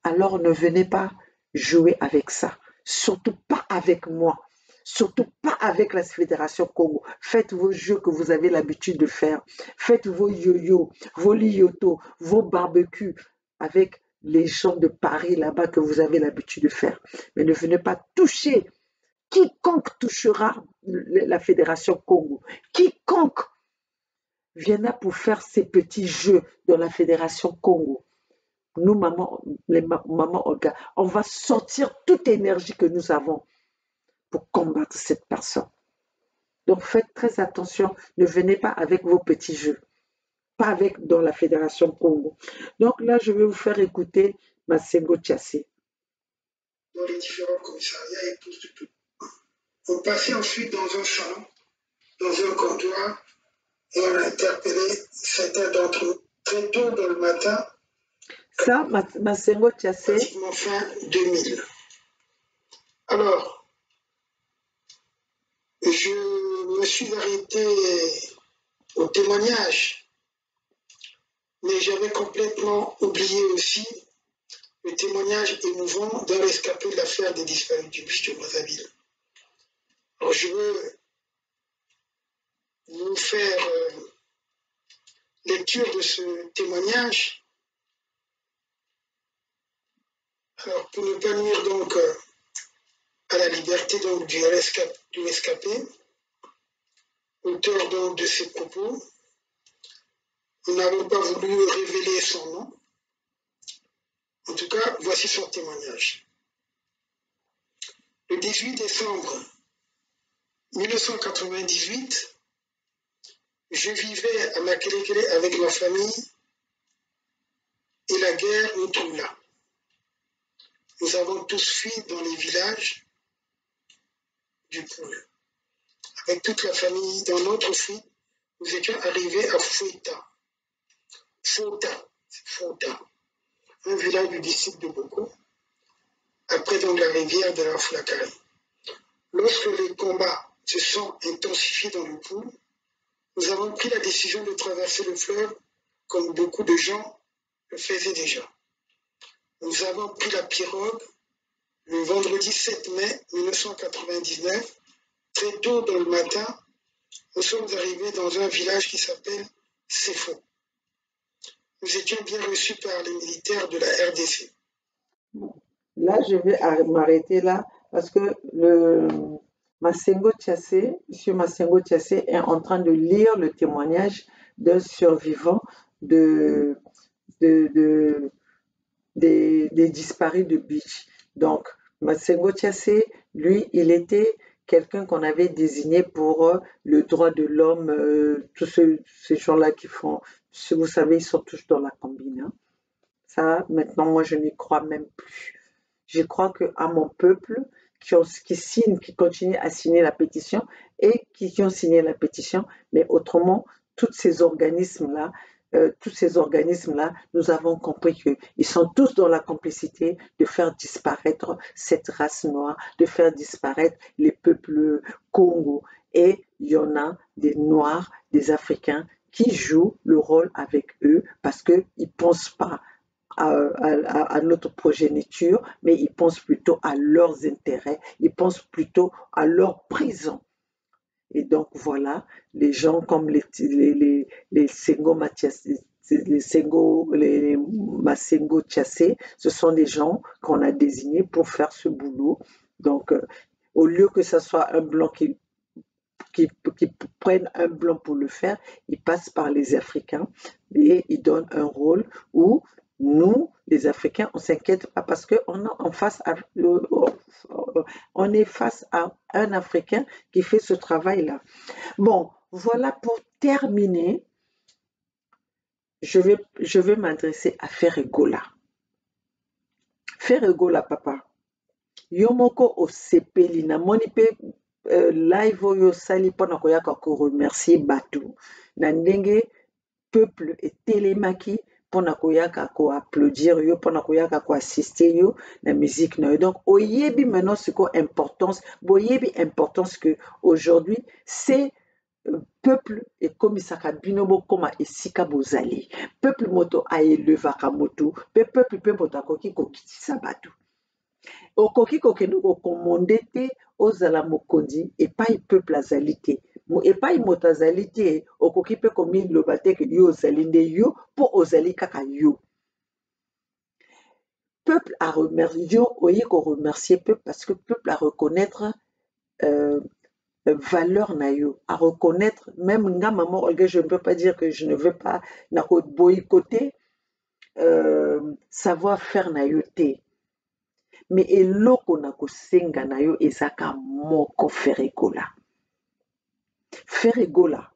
Alors ne venez pas jouer avec ça. Surtout pas avec moi. Surtout pas avec la Fédération Congo. Faites vos jeux que vous avez l'habitude de faire. Faites vos yo-yo, vos liotos, vos barbecues avec les gens de Paris là-bas que vous avez l'habitude de faire. Mais ne venez pas toucher. Quiconque touchera la Fédération Congo, quiconque viendra pour faire ses petits jeux dans la Fédération Congo, nous, maman Olga, on va sortir toute énergie que nous avons pour combattre cette personne. Donc faites très attention, ne venez pas avec vos petits jeux, pas avec dans la Fédération Congo. Donc là, je vais vous faire écouter Masengo Tchassé. Dans les différents commissariats et tout. On passait ensuite dans un salon, dans un comptoir, et on a interpellé certains d'entre eux très tôt dans le matin. Ça, Masengo Tchassé. Pratiquement fin 2000. Alors, je me suis arrêté au témoignage, mais j'avais complètement oublié aussi le témoignage émouvant d'un rescapé de l'affaire des disparus du bus de Brazzaville. Alors, je veux vous faire lecture de ce témoignage. Alors, pour ne pas nuire donc à la liberté donc, du rescapé, auteur donc de ces propos, nous n'avons pas voulu révéler son nom. En tout cas, voici son témoignage. Le 18 décembre 1998, je vivais à Makelekele avec ma famille et la guerre nous troubla. Nous avons tous fui dans les villages du Poul. Avec toute la famille, dans notre fuite, nous étions arrivés à Fouta, un village du district de Boko, après donc la rivière de la Flacari. Lorsque les combats se sont intensifiés dans le Poul, nous avons pris la décision de traverser le fleuve comme beaucoup de gens le faisaient déjà. Nous avons pris la pirogue le vendredi 7 mai 1999, très tôt dans le matin. Nous sommes arrivés dans un village qui s'appelle Sefo. Nous étions bien reçus par les militaires de la RDC. Là, je vais m'arrêter là parce que Masengo Tchassé, M. Masengo Tchassé est en train de lire le témoignage d'un survivant des disparus de Beach. Donc, Masengo Tchassé, lui, il était quelqu'un qu'on avait désigné pour le droit de l'homme, tous ces gens-là qui font, vous savez, ils sont tous dans la combine. Hein. Ça, maintenant, moi, je n'y crois même plus. Je crois qu'à mon peuple, qui continue à signer la pétition et qui ont signé la pétition, mais autrement, tous ces organismes-là, nous avons compris qu'ils sont tous dans la complicité de faire disparaître cette race noire, de faire disparaître les peuples Congo. Et il y en a des Noirs, des Africains qui jouent le rôle avec eux parce qu'ils ne pensent pas à notre progéniture, mais ils pensent plutôt à leurs intérêts, ils pensent plutôt à leur prison. Et donc voilà, les gens comme les Masengo Tchassé, ce sont des gens qu'on a désignés pour faire ce boulot. Donc, au lieu que ce soit un blanc qui prenne un blanc pour le faire, ils passent par les Africains et ils donnent un rôle où nous, les Africains, on ne s'inquiète pas parce qu'on est face à un Africain qui fait ce travail-là. Bon, voilà pour terminer. Je vais m'adresser à Ferregola. Ferregola, papa. Yomoko osepeli na moni pe live oyo sali pona koyaka ko remercier bato. Na ndenge peuple etelemaki pona koyaka ko applaudir yo, pona koyaka ko assister yo na musique na yo. Donc oyebi maintenant ce qu'on importance, boyebi importance que aujourd'hui c'est peuple ekomisaka bino bokoma esika bozali. Peuple moto aelevaka moto, pe peuple pe moto akoki kokitisa bato. Okoki kokende kokomonde te ozala mokonzi epai peuple azali te. Epai moto azali te, okoki pe komiloba te ke yo ozali nde yo mpo ozali kaka yo. Peuple a remercié, yo oye ko remercier peuple parce que peuple a reconnaître valeur na yo, à reconnaître, même nga maman Olga, je ne peux pas dire que je ne veux pas na boycotter savoir-faire na yo te. Mais eloko na kosenga na yo ezaka moko feregola. Feregola.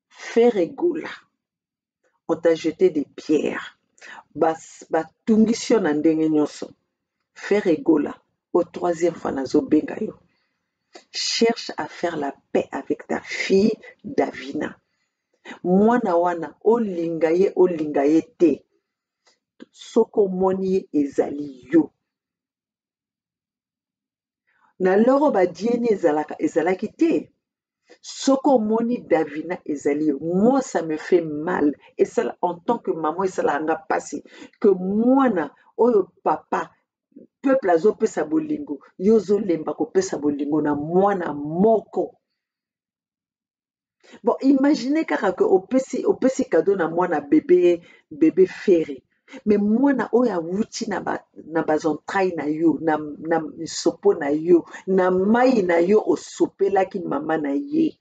Feregola. On t'a jeté des pierres. Batungisio na ndenge nyonso. Feregola. Au troisième fois nazo benga yo. Cherche à faire la paix avec ta fille Davina. Mwana wana olinga ye te. Soko moni ezali yo. Na loro ba dieni ezalaki te. Soko moni Davina ezali yo. Moi ça me fait mal. Et ça en tant que maman et ça la nga passé que mwana oyo papa peuple azopesa bolingo yozo lemba kopesa bolingo na mwana moko. Bon, imaginez kaka que opesi cadeau na mwana bébé ferré. Mais mwana oya wuti na bazontraille na yo, na sopo na yo, na mai na yo osopelaki mama na ye.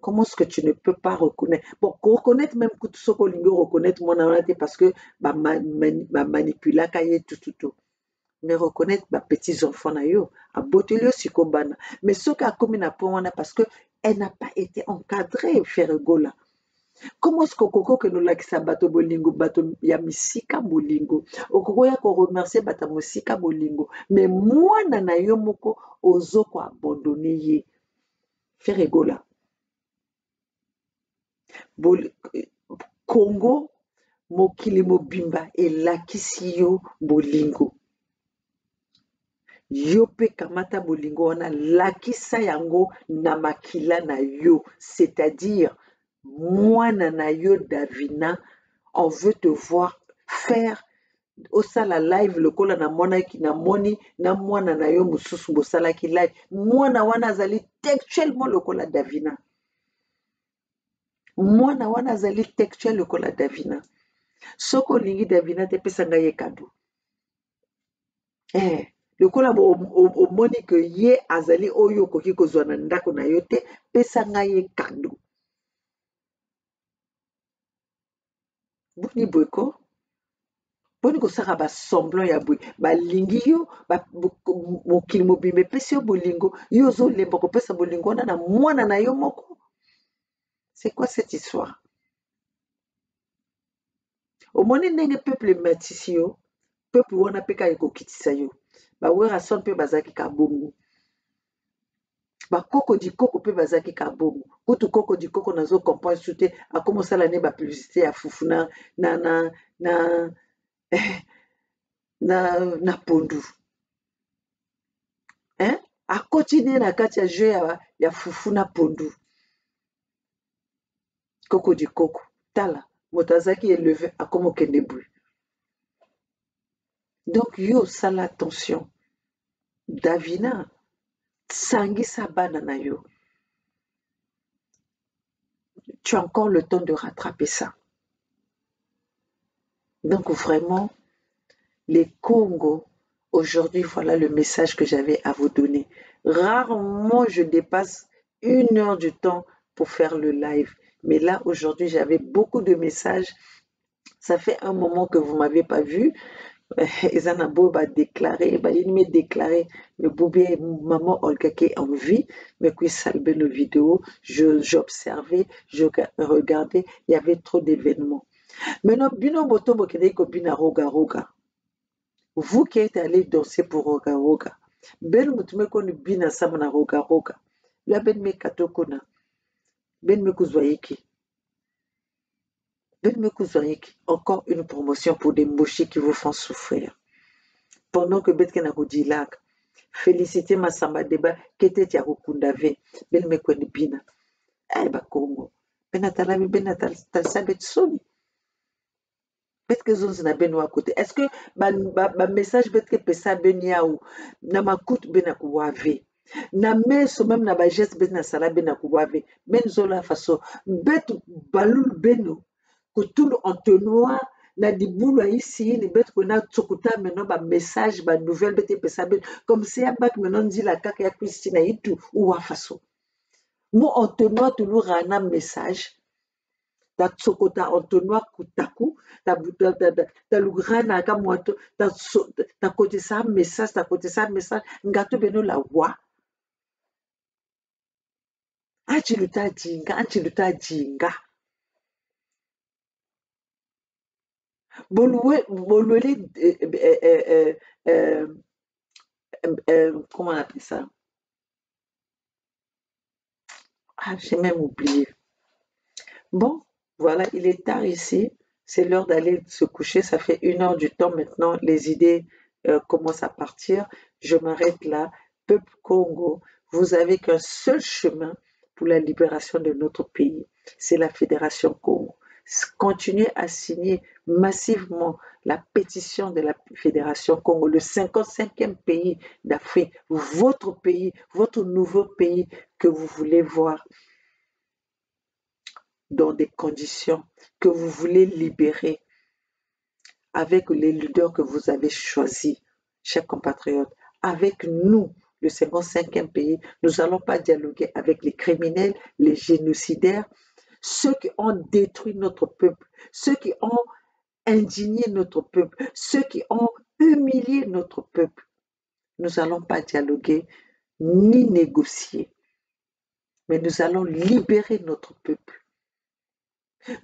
Comment est-ce que tu ne peux pas reconnaître? Bon, reconnaître même que tout ce qu'on reconnaître mwana wana te parce que manipulaka ye tout. Mais reconnaître ma petits enfants na yo, a botelio sikobana. Mais ce qu'a commis na wana parce que elle n'a pas été encadrée, Feregola. Comment est-ce qu'okoko que nous lakisa bato bolingo, bato ya misika bolingo, okoko ya ko remercier bata musika bolingo, mais mwana na yo moko ozo ko abandonner ye. Feregola. Congo mokili mobimba elakisi yo bolingo. Yo pe kamata bolingo wana lakisa yango na makila na yo, c'est-à-dire mwana na yo Davina, on veut te voir faire osala live lokola na monaki na moni na mwana na yo mususu bosalaki live, mwana wana azali textuellement lokola Davina. Mwana wana azali textuel lokola Davina. Soko lingi Davina te pesa nga ye kado. Lokola omoni que ye azali oyo koki kozwa na ndako na yo te pesa nga ye kado. Boni boyko boni kosaka basemblant ya boye balingi yo mokili mobimba epesi yo bolingo yo ozolemba kopesa bolingo wana na mwana na yo moko. C'est quoi cette histoire? Omoni ndenge peuple matisi yo, peuple wana peka ekokitisa yo. Bawera son mpe bazaki kabongo. Bakoko di koko mpe bazaki kabongo. Kutu koko di koko nazo comprendre soute akomosala ne ba publicité ya fufu na pondu. Akoti ne na kati ya jeu ya fufu na pondu. Koko di koko. Tala, moto azaki élevé akomo kende boye. Donc yo sala attention. Davina sangisa bana na yo. Tu as encore le temps de rattraper ça. Donc vraiment, les Congo, aujourd'hui, voilà le message que j'avais à vous donner. Rarement je dépasse 1 heure du temps pour faire le live. Mais là, aujourd'hui, j'avais beaucoup de messages. Ça fait un moment que vous ne m'avez pas vu. Ezanabo va déclarer, il m'a déclaré, le boubé, maman Olga qui est en vie, mais qui salbait nos vidéos, j'observais, je regardais, il y avait trop d'événements. Maintenant, bino boto bokene ko bina roga roga. Vous qui êtes allé danser pour roga roga, ben mutume ko ni bina sama na roga roga. La ben me katoko na, ben me kuzwaiki. Encore une promotion pour des mochis qui vous font souffrir. Pendant que Betken a dit là, Félicité Massamba Deba, kete tia kukundave, bel me kweni bina. Ay ba Congo. Bena talabi bena talsabet soni. Bet que zon na ben wa côté. Est-ce que ba message bet que pesa ben ya ou na makut ben na kuwave. Na meso même na ba geste ben na sala ben na kuwave. Ben zola faso bet balul beno kutulu entonnoir na dibulu ici ni bet ko na tsokuta maintenant ba message ba nouvelle bet pesa ben comme si abak maintenant dit la kaka ya Christina itu ou wa faso. Mo entonnoir toujours un message ta tsokota entonnoir kutaku ta lugrana ka moto ta côté ça message ta côté ça message ngato beno la wa achiluta jinga bolwele comment on appelle ça? Ah, j'ai même oublié. Bon, voilà, il est tard ici. C'est l'heure d'aller se coucher. Ça fait 1 heure du temps maintenant. Les idées commencent à partir. Je m'arrête là. Peuple Congo, vous n'avez qu'un seul chemin pour la libération de notre pays. C'est la Fédération Congo. Continuez à signer massivement la pétition de la Fédération Congo, le 55e pays d'Afrique, votre pays, votre nouveau pays que vous voulez voir dans des conditions que vous voulez libérer avec les leaders que vous avez choisis, chers compatriotes. Avec nous, le 55e pays, nous n'allons pas dialoguer avec les criminels, les génocidaires, ceux qui ont détruit notre peuple, ceux qui ont indigné notre peuple, ceux qui ont humilié notre peuple. Nous n'allons pas dialoguer ni négocier, mais nous allons libérer notre peuple.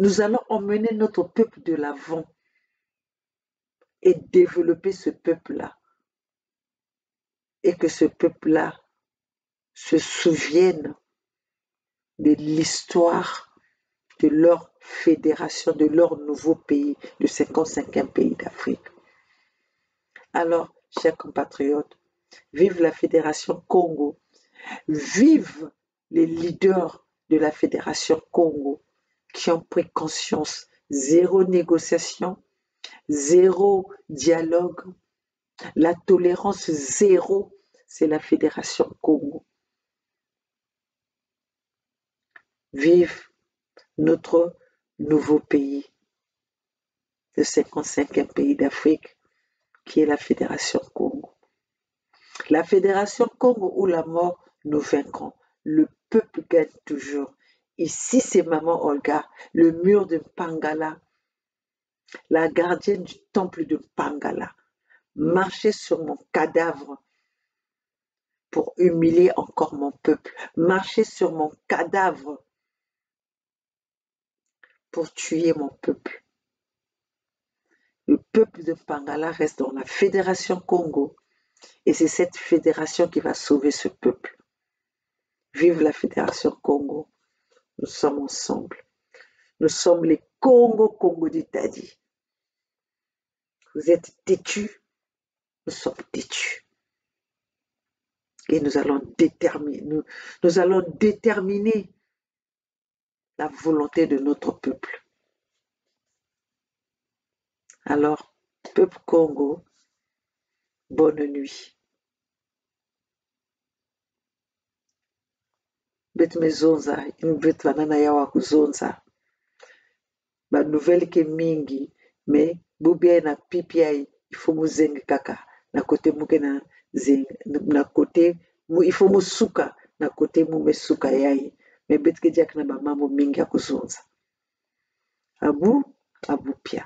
Nous allons emmener notre peuple de l'avant et développer ce peuple-là. Et que ce peuple-là se souvienne de l'histoire de leur fédération, de leur nouveau pays, le 55e pays d'Afrique. Alors, chers compatriotes, vive la Fédération Congo, vive les leaders de la Fédération Congo qui ont pris conscience, zéro négociation, zéro dialogue, la tolérance zéro, c'est la Fédération Congo. Vive notre nouveau pays, le 55e pays d'Afrique, qui est la Fédération Congo. La Fédération Congo où la mort nous vaincrons. Le peuple gagne toujours. Ici, c'est Maman Olga, le mur de Pangala, la gardienne du temple de Pangala. Marchez sur mon cadavre pour humilier encore mon peuple. Marchez sur mon cadavre pour tuer mon peuple. Le peuple de Pangala reste dans la Fédération Congo et c'est cette fédération qui va sauver ce peuple. Vive la Fédération Congo. Nous sommes ensemble. Nous sommes les Congo d'Itadi. Vous êtes têtus, nous sommes têtus. Et nous allons déterminer la volonté de notre peuple. Alors, peuple Congo, bonne nuit. Bet me zonza, in bet vanana yawa kuzonza. Ba nouvelle ke mingi, mais bubia na pipia il faut mu zengi kaka. Na kote muke na zengi, na kote mu il faut mu suka, na kote mu me suka yai. Mais bet ke diak na ba mambo mingi ya kuzonza. Abu pia.